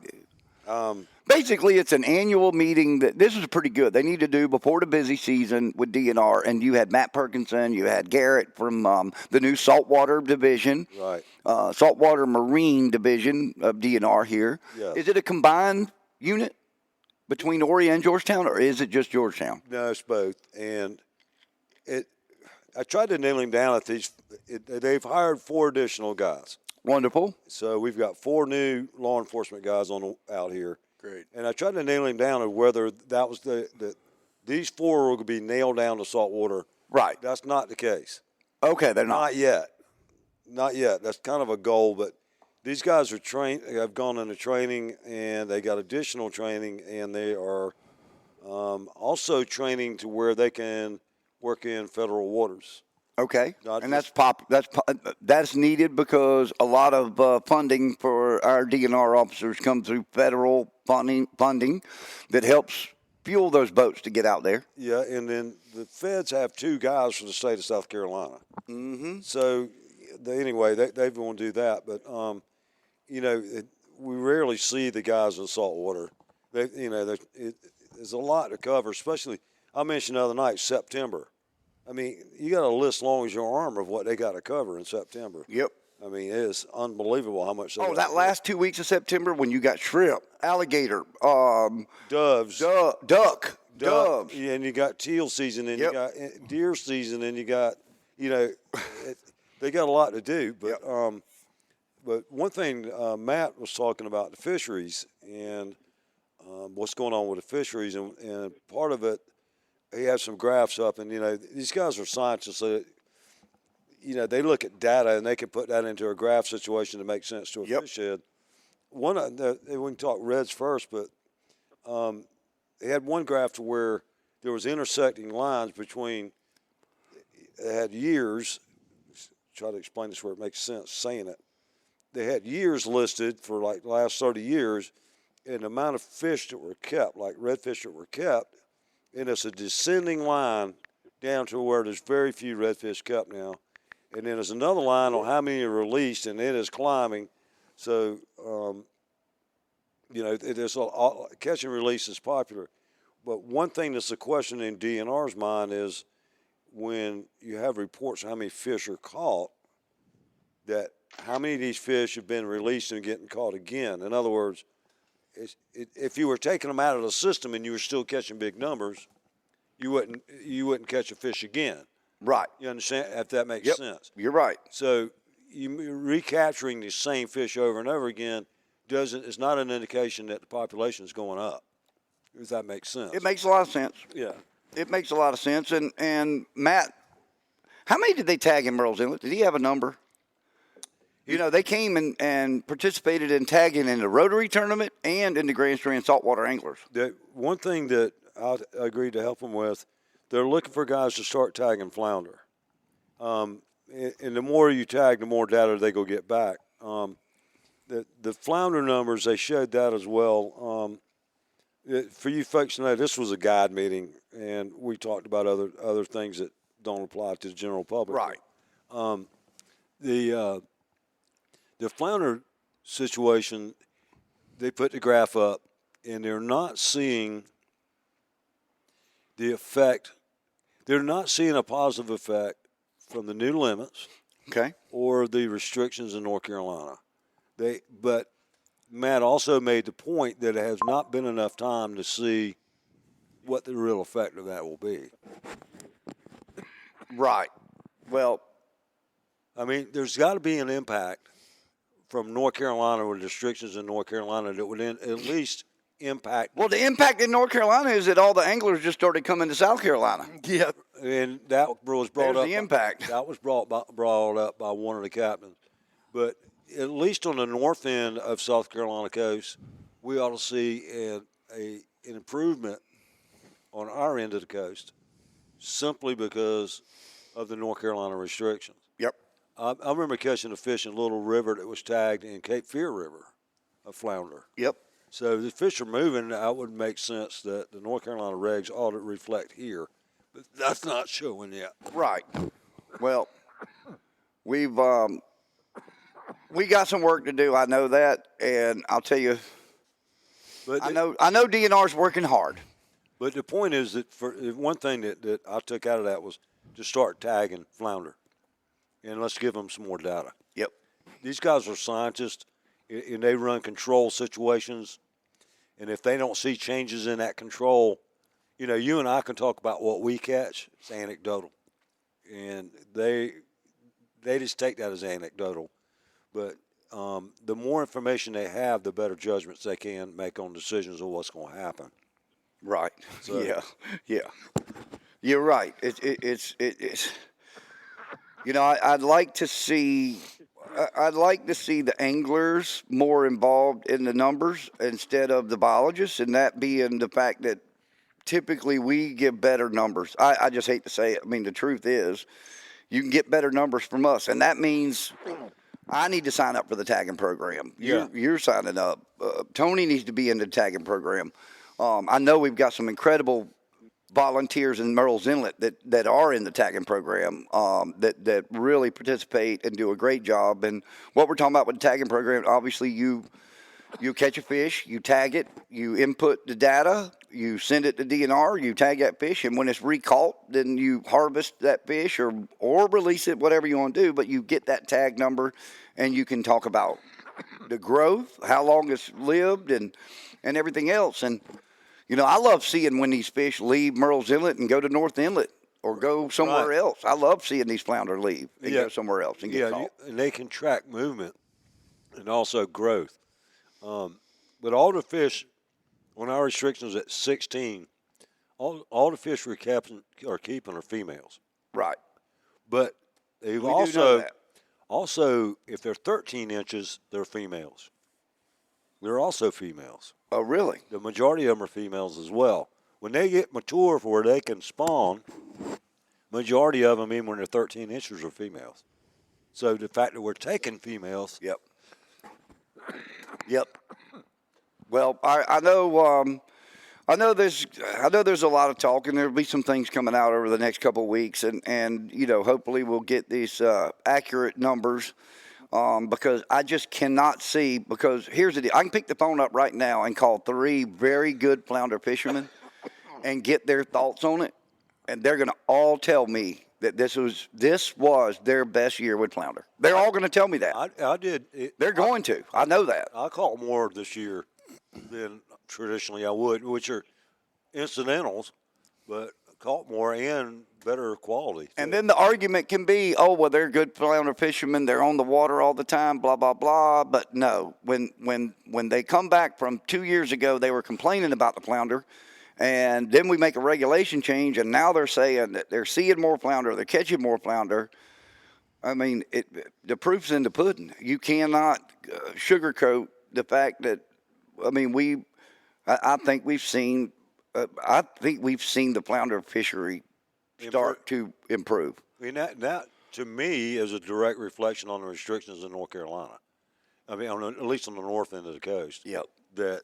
S5: Basically, it's an annual meeting that this is pretty good. They need to do before the busy season with DNR. And you had Matt Perkinson, you had Garrett from the new Saltwater Division,
S3: Right.
S5: Saltwater Marine Division of DNR here.
S3: Yes.
S5: Is it a combined unit between Horry and Georgetown, or is it just Georgetown?
S3: No, it's both. And I tried to nail him down at these. They've hired 4 additional guys.
S5: Wonderful.
S3: So we've got 4 new law enforcement guys out here.
S4: Great.
S3: And I tried to nail him down on whether that was these 4 will be nailed down to saltwater.
S5: Right.
S3: That's not the case.
S5: Okay, they're not.
S3: Not yet. Not yet. That's kind of a goal, but these guys are trained. Have gone into training, and they got additional training, and they are also training to where they can work in federal waters.
S1: Okay,
S3: Not
S1: and
S3: just-
S1: that's needed because a lot of funding for our DNR officers come through federal funding that helps fuel those boats to get out there.
S3: Yeah, and then the feds have 2 guys from the state of South Carolina.
S1: Mm-hmm.
S3: So anyway, they want to do that, but we rarely see the guys in saltwater. There's a lot to cover, especially I mentioned the other night September. I mean, you got a list long as your arm of what they got to cover in September.
S1: Yep.
S3: I mean, it's unbelievable how much.
S1: Oh, that last 2 weeks of September when you got shrimp, alligator,
S3: doves,
S1: duck, doves.
S3: yeah, and you got teal season, and
S1: Yep.
S3: you got deer season, and you got they got a lot to do. But but one thing Matt was talking about the fisheries and what's going on with the fisheries, and part of it, he has some graphs up, and these guys are scientists. So, they look at data and they can put that into a graph situation to make sense to a
S1: Yep.
S3: fish head. We can talk reds first, but they had one graph to where there was intersecting lines between. They had years. Try to explain this where it makes sense saying it. They had years listed for like the last 30 years, and the amount of fish that were kept, like redfish that were kept, and it's a descending line down to where there's very few redfish kept now. And then there's another line on how many are released, and it is climbing. So, there's catch and release is popular. But one thing that's a question in DNR's mind is when you have reports of how many fish are caught, that how many of these fish have been released and getting caught again. In other words, if you were taking them out of the system and you were still catching big numbers, you wouldn't catch a fish again.
S1: Right.
S3: You understand? If that makes sense.
S1: You're right.
S3: So recapturing the same fish over and over again is not an indication that the population is going up. If that makes sense.
S1: It makes a lot of sense.
S3: Yeah.
S1: It makes a lot of sense. And Matt, how many did they tag in Merle's Inlet? Did he have a number? They came and participated in tagging in the Rotary tournament and in the Grand Strand Saltwater Anglers.
S3: One thing that I agreed to help them with, they're looking for guys to start tagging flounder. And the more you tag, the more data they go get back. The flounder numbers, they showed that as well. For you folks to know, this was a guide meeting, and we talked about other things that don't apply to the general public.
S1: Right.
S3: The flounder situation, they put the graph up, and they're not seeing the effect. They're not seeing a positive effect from the new limits,
S1: Okay.
S3: or the restrictions in North Carolina. But Matt also made the point that it has not been enough time to see what the real effect of that will be.
S1: Right. Well,
S3: I mean, there's got to be an impact from North Carolina or restrictions in North Carolina that would at least impact.
S1: the impact in North Carolina is that all the anglers just started coming to South Carolina.
S4: Yeah.
S3: And that was brought
S1: There's
S3: up.
S1: the impact.
S3: That was brought up by one of the captains. But at least on the north end of South Carolina coast, we ought to see an improvement on our end of the coast, simply because of the North Carolina restrictions.
S1: Yep.
S3: I remember catching a fish in Little River that was tagged in Cape Fear River, a flounder.
S1: Yep.
S3: So if the fish are moving, that would make sense that the North Carolina regs ought to reflect here. But that's not showing yet.
S1: Right. Well, we got some work to do. I know that, and I'll tell you,
S3: But
S1: I know DNR's working hard.
S3: But the point is that one thing that I took out of that was to start tagging flounder, and let's give them some more data.
S1: Yep.
S3: These guys are scientists, and they run control situations, and if they don't see changes in that control, you and I can talk about what we catch. It's anecdotal, and they just take that as anecdotal. But the more information they have, the better judgments they can make on decisions of what's going to happen.
S1: Right.
S3: So-
S1: Yeah. You're right. It's. I'd like to see the anglers more involved in the numbers instead of the biologists, and that being the fact that typically we give better numbers. I just hate to say it. I mean, the truth is,
S5: you can get better numbers from us. And that means I need to sign up for the tagging program. You're signing up. Tony needs to be in the tagging program. I know we've got some incredible volunteers in Merle's Inlet that are in the tagging program that really participate and do a great job. And what we're talking about with the tagging program, obviously you catch a fish, you tag it, you input the data, you send it to DNR, you tag that fish, and when it's recaught, then you harvest that fish or release it, whatever you want to do, but you get that tag number and you can talk about the growth, how long it's lived, and everything else. And I love seeing when these fish leave Merle's Inlet and go to North Inlet or go somewhere else. I love seeing these flounder leave and go somewhere else and get caught.
S3: And they can track movement and also growth. But all the fish, on our restrictions at 16, all the fish we're keeping are females.
S5: Right.
S3: But they've
S5: We do know that.
S3: also, if they're 13 inches, they're females. They're also females.
S5: Oh, really?
S3: The majority of them are females as well. When they get mature for where they can spawn, majority of them, even when they're 13 inches, are females. So the fact that we're taking females.
S5: Yep. Well, I know there's a lot of talk, and there'll be some things coming out over the next couple of weeks, and hopefully we'll get these accurate numbers. Because I just cannot see, because here's the deal. I can pick the phone up right now and call 3 very good flounder fishermen and get their thoughts on it, and they're going to all tell me that this was their best year with flounder. They're all going to tell me that.
S3: I did.
S5: They're going to. I know that.
S3: I caught more this year than traditionally I would, which are incidentals, but caught more and better quality.
S5: And then the argument can be, oh, well, they're good flounder fishermen. They're on the water all the time, blah, blah, blah. But no, when they come back from 2 years ago, they were complaining about the flounder. And then we make a regulation change, and now they're saying that they're seeing more flounder, they're catching more flounder. I mean, the proof's in the pudding. You cannot sugarcoat the fact that, I mean, I think we've seen the flounder fishery start to improve.
S3: I mean, that to me is a direct reflection on the restrictions in North Carolina. I mean, at least on the north end of the coast.
S5: Yep.
S3: That,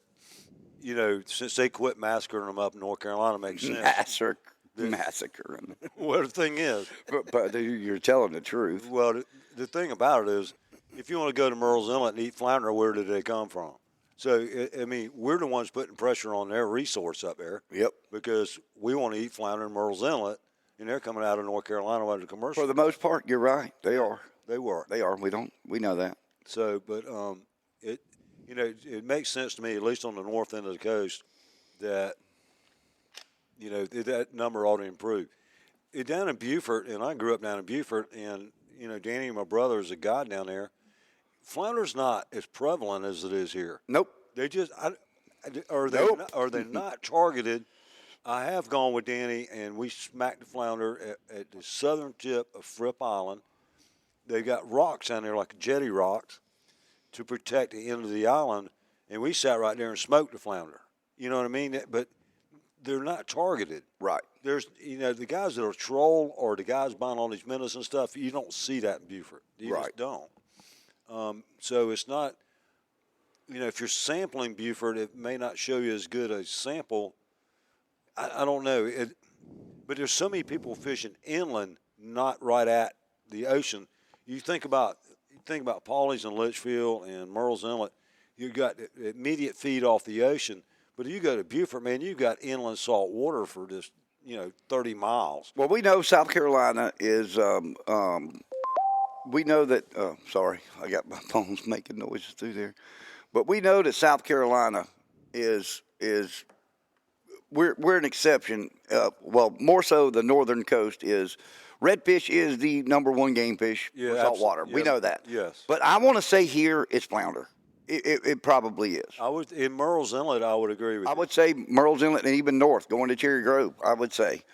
S3: since they quit massacring them up in North Carolina, makes sense.
S5: Massacring.
S3: Well, the thing is.
S5: But you're telling the truth.
S3: Well, the thing about it is, if you want to go to Merle's Inlet and eat flounder, where did they come from? So, I mean, we're the ones putting pressure on their resource up there.
S5: Yep.
S3: Because we want to eat flounder in Merle's Inlet, and they're coming out of North Carolina out of the commercial.
S5: For the most part, you're right. They are.
S3: They were.
S5: They are. We know that.
S3: So, but it makes sense to me, at least on the north end of the coast, that that number ought to improve. Down in Beaufort, and I grew up down in Beaufort, and Danny, my brother, is a guide down there. Flounder's not as prevalent as it is here.
S5: Nope.
S3: They just are they not targeted. I have gone with Danny, and we smacked the flounder at the southern tip of Fripp Island. They've got rocks down there, like jetty rocks, to protect the end of the island, and we sat right there and smoked the flounder. You know what I mean? But they're not targeted.
S5: Right.
S3: There's, the guys that are troll or the guys buying all these minnows and stuff, you don't see that in Beaufort. You just don't. So it's not, if you're sampling Beaufort, it may not show you as good a sample. I don't know. But there's so many people fishing inland, not right at the ocean. You think about Pawleys and Litchfield and Merle's Inlet, you got immediate feed off the ocean. But if you go to Beaufort, man, you've got inland salt water for just, 30 miles.
S5: Well, we know South Carolina is, we know that, sorry, I got my phones making noises through there. But we know that South Carolina is we're an exception. Well, more so the northern coast is. Redfish is the number one game fish for salt water. We know that.
S3: Yes.
S5: But I want to say here it's flounder. It probably is.
S3: In Merle's Inlet, I would agree with you.
S5: I would say Merle's Inlet and even north, going to Cherry Grove, I would say.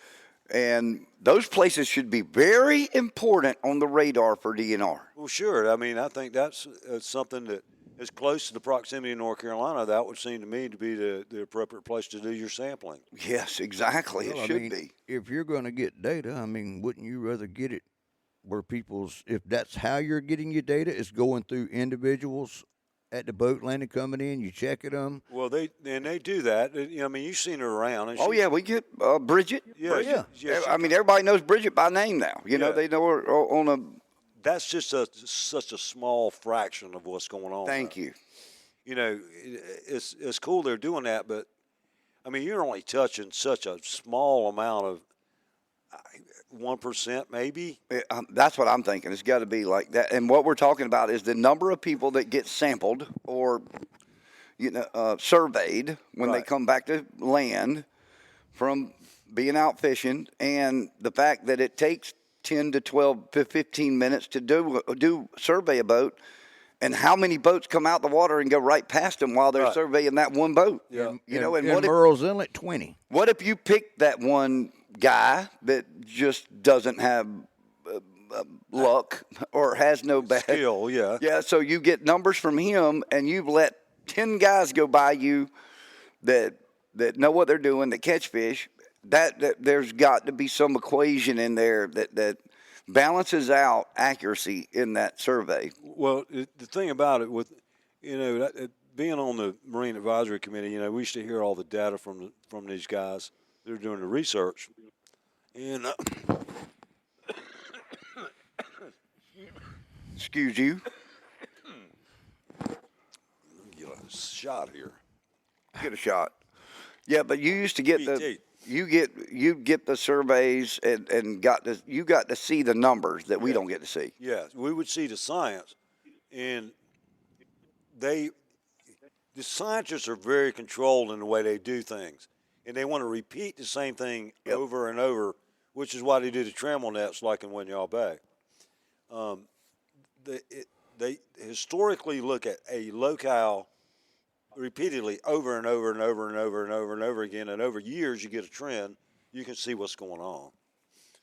S5: And those places should be very important on the radar for DNR.
S3: Well, sure. I mean, I think that's something that is close to the proximity of North Carolina. That would seem to me to be the appropriate place to do your sampling.
S5: Yes, exactly.
S2: Well,
S5: it should be.
S2: If you're going to get data, wouldn't you rather get it where if that's how you're getting your data, it's going through individuals at the boat landing coming in, you checking them.
S3: Well, they do that. I mean, you've seen her around. And
S1: Oh yeah, we get Bridget.
S3: Yeah,
S2: yeah.
S1: I mean, everybody knows Bridget by name now. You know,
S3: Yeah.
S1: they know her on a.
S3: That's just such a small fraction of what's going on.
S1: Thank you.
S3: You know, it's cool they're doing that, but I mean, you're only touching such a small amount of 1% maybe.
S1: That's what I'm thinking. It's got to be like that. And what we're talking about is the number of people that get sampled or, surveyed when they
S3: Right.
S1: come back to land from being out fishing, and the fact that it takes 10 to 12 to 15 minutes to do survey a boat, and how many boats come out the water and go right past them while they're
S3: Right.
S1: surveying that one boat.
S3: Yeah.
S1: And
S2: in
S1: what if,
S2: Merle's Inlet, 20.
S1: what if you pick that one guy that just doesn't have luck or has no bad
S3: Skill, yeah.
S1: Yeah, so you get numbers from him, and you've let 10 guys go by you that know what they're doing, that catch fish. That there's got to be some equation in there that balances out accuracy in that survey.
S3: Well, the thing about it with, being on the Marine Advisory Committee, we used to hear all the data from these guys that are doing the research. And
S1: Excuse you.
S3: get a shot here.
S1: Get a shot. Yeah, but you used to get
S3: PT.
S1: you get the surveys and you got to see the numbers that we don't get to see.
S3: Yeah, we would see the science, and the scientists are very controlled in the way they do things, and they want to repeat the same thing over and over, which is why they do the trammel nets like in Winyah Bay. They historically look at a locale repeatedly over and over and over and over and over and over again, and over years you get a trend. You can see what's going on.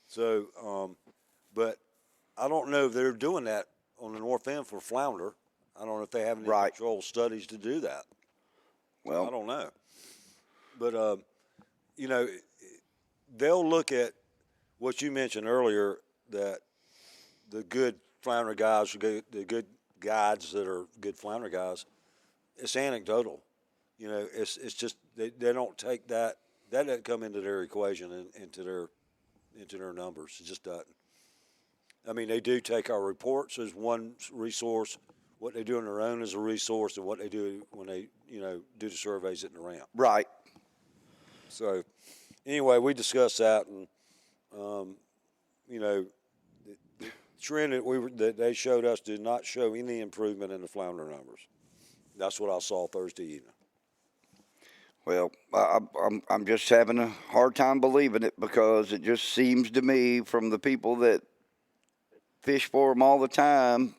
S3: So, but I don't know if they're doing that on the north end for flounder. I don't know if they have any
S1: Right.
S3: control studies to do that. I
S1: Well,
S3: don't know. But, they'll look at what you mentioned earlier, that the good flounder guys, the good guides that are good flounder guys, it's anecdotal. It's just they don't take that doesn't come into their equation and into their numbers. It just doesn't. I mean, they do take our reports as one resource. What they do on their own is a resource, and what they do when they do the surveys at the ramp.
S1: right.
S3: So, anyway, we discussed that, and the trend that they showed us did not show any improvement in the flounder numbers. That's what I saw Thursday evening.
S1: Well, I'm just having a hard time believing it, because it just seems to me from the people that fish for them all the time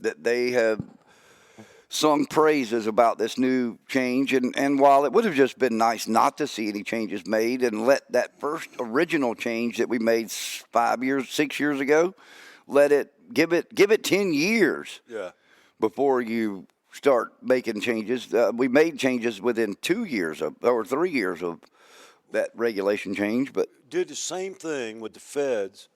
S1: that they have sung praises about this new change. And while it would have just been nice not to see any changes made and let that first original change that we made 6 years ago, give it 10 years
S3: Yeah.
S1: before you start making changes. We made changes within 2 years or 3 years of that regulation change, but
S3: Did the same thing with the feds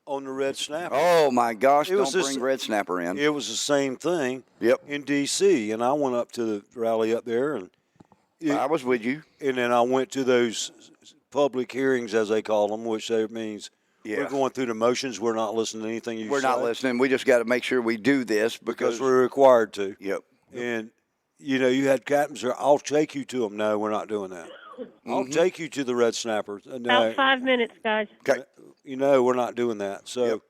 S3: on the red snapper.
S1: oh my gosh,
S3: It was
S1: don't
S3: just-
S1: bring red snapper in.
S3: It was the same thing.
S1: Yep.
S3: In D.C., and I went up to the rally up there, and
S1: I was with you.
S3: then I went to those public hearings, as they call them, which means
S1: Yeah.
S3: we're going through the motions. We're not listening to anything you
S1: We're
S3: say.
S1: not listening. We just got to make sure we do this
S3: because
S1: because
S3: we're required to.
S1: Yep.
S3: And you had captains there. I'll take you to them. No, we're not doing that. I'll take you to the red snappers. No,
S6: About 5 minutes, guys.
S1: Okay.
S3: we're not doing that. So,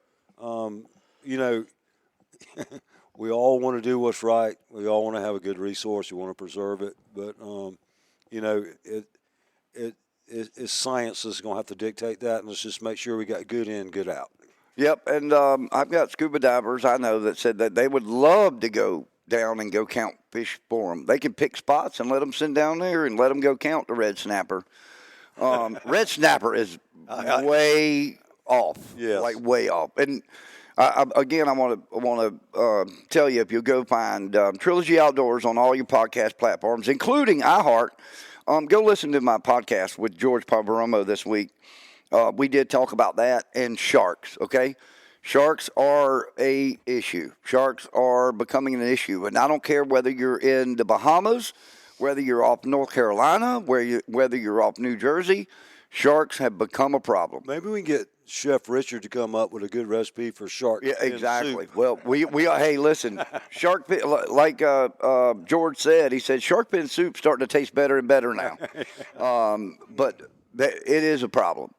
S3: we all want to do what's right. We all want to have a good resource. We want to preserve it. But, it's science that's going to have to dictate that. And let's just make sure we got good in, good out.
S1: Yep. And I've got scuba divers I know that said that they would love to go down and go count fish for them. They can pick spots and let them send down there and let them go count the red snapper. Red snapper is way off.
S3: Yes.
S1: Like way off. And again, I want to tell you, if you'll go find Trilogy Outdoors on all your podcast platforms, including iHeart, go listen to my podcast with George Pavaromo this week. We did talk about that and sharks, okay?
S5: Sharks are a issue. Sharks are becoming an issue, and I don't care whether you're in the Bahamas, whether you're off North Carolina, whether you're off New Jersey. Sharks have become a problem.
S3: Maybe we can get Chef Richard to come up with a good recipe for shark.
S5: Yeah,
S3: fin
S5: exactly.
S3: soup.
S5: Well, we hey, listen, shark fin, like George said, he said shark fin soup's starting to taste better and better now. But it is a problem.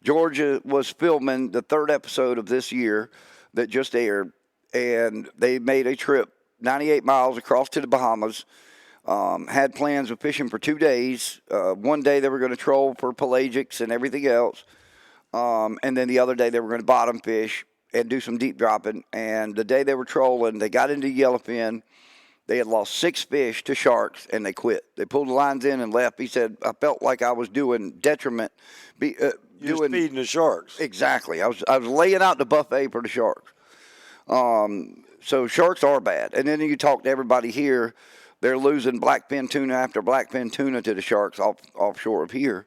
S5: Georgia was filming the 3rd episode of this year that just aired, and they made a trip 98 miles across to the Bahamas. Had plans of fishing for 2 days. One day they were going to troll for pelagics and everything else. And then the other day they were going to bottom fish and do some deep dropping. And the day they were trolling, they got into yellowfin. They had lost 6 fish to sharks, and they quit. They pulled the lines in and left. He said, I felt like I was doing detriment.
S3: Just feeding the sharks.
S5: Exactly. I was laying out the buffet for the sharks. So sharks are bad. And then you talk to everybody here. They're losing blackfin tuna after blackfin tuna to the sharks offshore of here.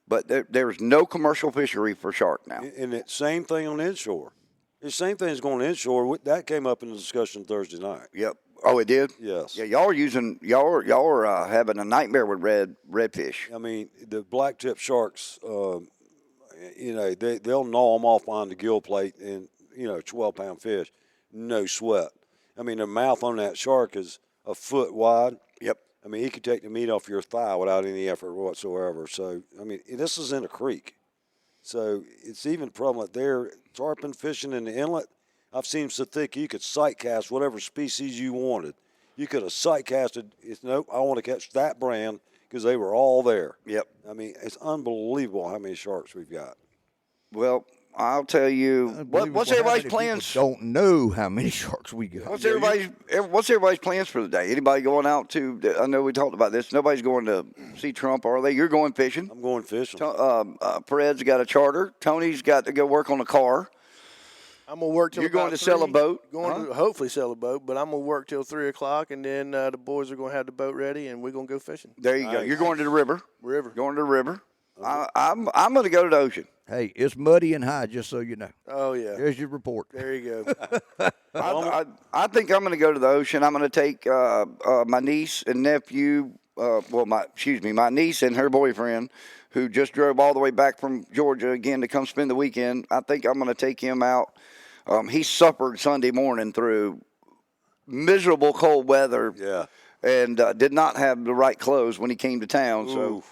S5: But there's no commercial fishery for shark now.
S3: And the same thing on inshore. The same thing is going inshore. That came up in the discussion Thursday night.
S5: Yep. Oh, it did?
S3: Yes.
S5: Yeah, y'all are having a nightmare with redfish.
S3: I mean, the black-tip sharks, they'll gnaw them off on the gill plate and, 12-pound fish, no sweat. I mean, the mouth on that shark is a foot wide.
S5: Yep.
S3: I mean, he could take the meat off your thigh without any effort whatsoever. So, I mean, this is in a creek. So it's even prevalent there. Tarpon fishing in the inlet, I've seen them so thick you could sight cast whatever species you wanted. You could have sight casted, nope, I want to catch that brand because they were all there.
S5: Yep.
S3: I mean, it's unbelievable how many sharks we've got.
S5: Well, I'll tell you, what's everybody's plans?
S2: Don't know how many sharks we got.
S5: What's everybody's plans for the day? Anybody going out to? I know we talked about this. Nobody's going to see Trump, are they? You're going fishing.
S3: I'm going fishing.
S5: Fred's got a charter. Tony's got to go work on a car.
S4: I'm gonna work till
S5: You're going to
S4: 3.
S5: sell a boat.
S4: Going to hopefully sell a boat, but I'm gonna work till 3:00, and then the boys are gonna have the boat ready, and we're gonna go fishing.
S5: There you go. You're going to the river. Going to the river.
S3: Okay.
S5: I'm going to go to the ocean.
S2: Hey, it's muddy and high, just so you know.
S4: Oh yeah.
S2: There's your report.
S4: There you go.
S5: I think I'm going to go to the ocean. I'm going to take my niece and nephew. My niece and her boyfriend, who just drove all the way back from Georgia again to come spend the weekend. I think I'm going to take him out. He suffered Sunday morning through miserable cold weather.
S3: Yeah.
S5: And did not have the right clothes when he came to town.
S3: Ooh.
S5: So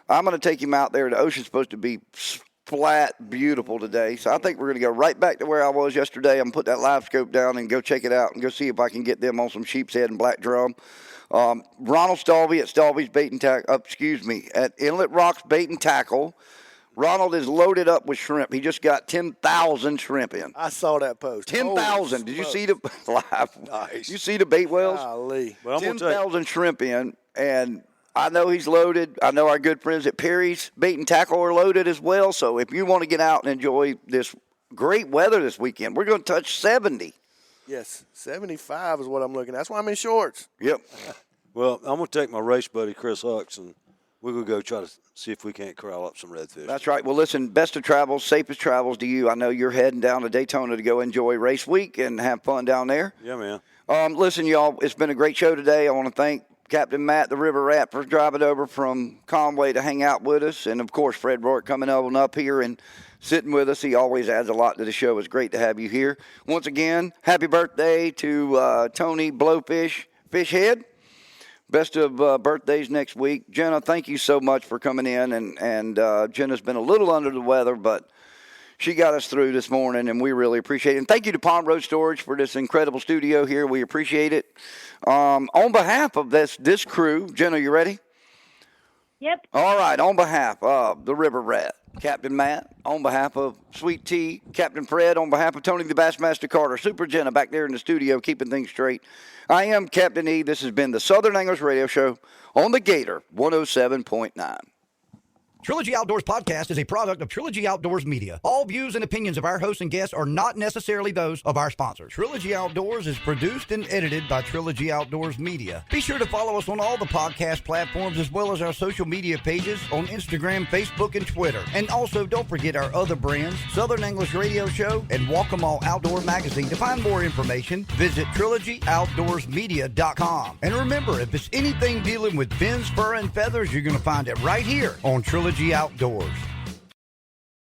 S5: I'm going to take him out there. The ocean's supposed to be flat, beautiful today. So I think we're going to go right back to where I was yesterday. I'm going to put that live scope down and go check it out and go see if I can get them on some sheep's head and black drum. Ronald Stalvey at Stalvey's Bait and Tackle. At Inlet Rocks Bait and Tackle. Ronald is loaded up with shrimp. He just got 10,000 shrimp in.
S4: I saw that post.
S5: 10,000. Did you see the live?
S3: Nice.
S5: You see the bait wells?
S4: Golly.
S3: Well,
S5: 10,000 shrimp in, and I know he's loaded. I know our good friends at Perry's Bait and Tackle are loaded as well. So if you want to get out and enjoy this great weather this weekend, we're going to touch 70.
S4: Yes, 75 is what I'm looking at. That's why I'm in shorts.
S5: Yep.
S3: Well, I'm going to take my race buddy, Chris Hucks, and we're going to go try to see if we can't corral up some redfish.
S5: That's right. Well, listen, best of travels, safest travels to you. I know you're heading down to Daytona to go enjoy race week and have fun down there.
S3: Yeah, man.
S5: Listen, y'all, it's been a great show today. I want to thank Captain Matt, the River Rat, for driving over from Conway to hang out with us. And, of course, Fred Rourke coming on up here and sitting with us. He always adds a lot to the show. It's great to have you here. Once again, happy birthday to Tony Blowfish Fishhead. Best of birthdays next week. Jenna, thank you so much for coming in. And Jenna's been a little under the weather, but she got us through this morning, and we really appreciate it. And thank you to Pond Road Storage for this incredible studio here. We appreciate it. On behalf of this crew, Jenna, you ready?
S6: Yep.
S5: All right. On behalf of the River Rat, Captain Matt, on behalf of Sweet Tea, Captain Fred, on behalf of Tony the Bassmaster Carter, Super Jenna back there in the studio keeping things straight. I am Captain E. This has been the Southern Anglers Radio Show on the Gator 107.9.
S7: Trilogy Outdoors Podcast is a product of Trilogy Outdoors Media. All views and opinions of our hosts and guests are not necessarily those of our sponsors. Trilogy Outdoors is produced and edited by Trilogy Outdoors Media. Be sure to follow us on all the podcast platforms as well as our social media pages on Instagram, Facebook, and Twitter. And also, don't forget our other brands, Southern English Radio Show and Walk 'Em All Outdoor Magazine. To find more information, visit TrilogyOutdoorsMedia.com. And remember, if it's anything dealing with fins, fur, and feathers, you're going to find it right here on Trilogy Outdoors.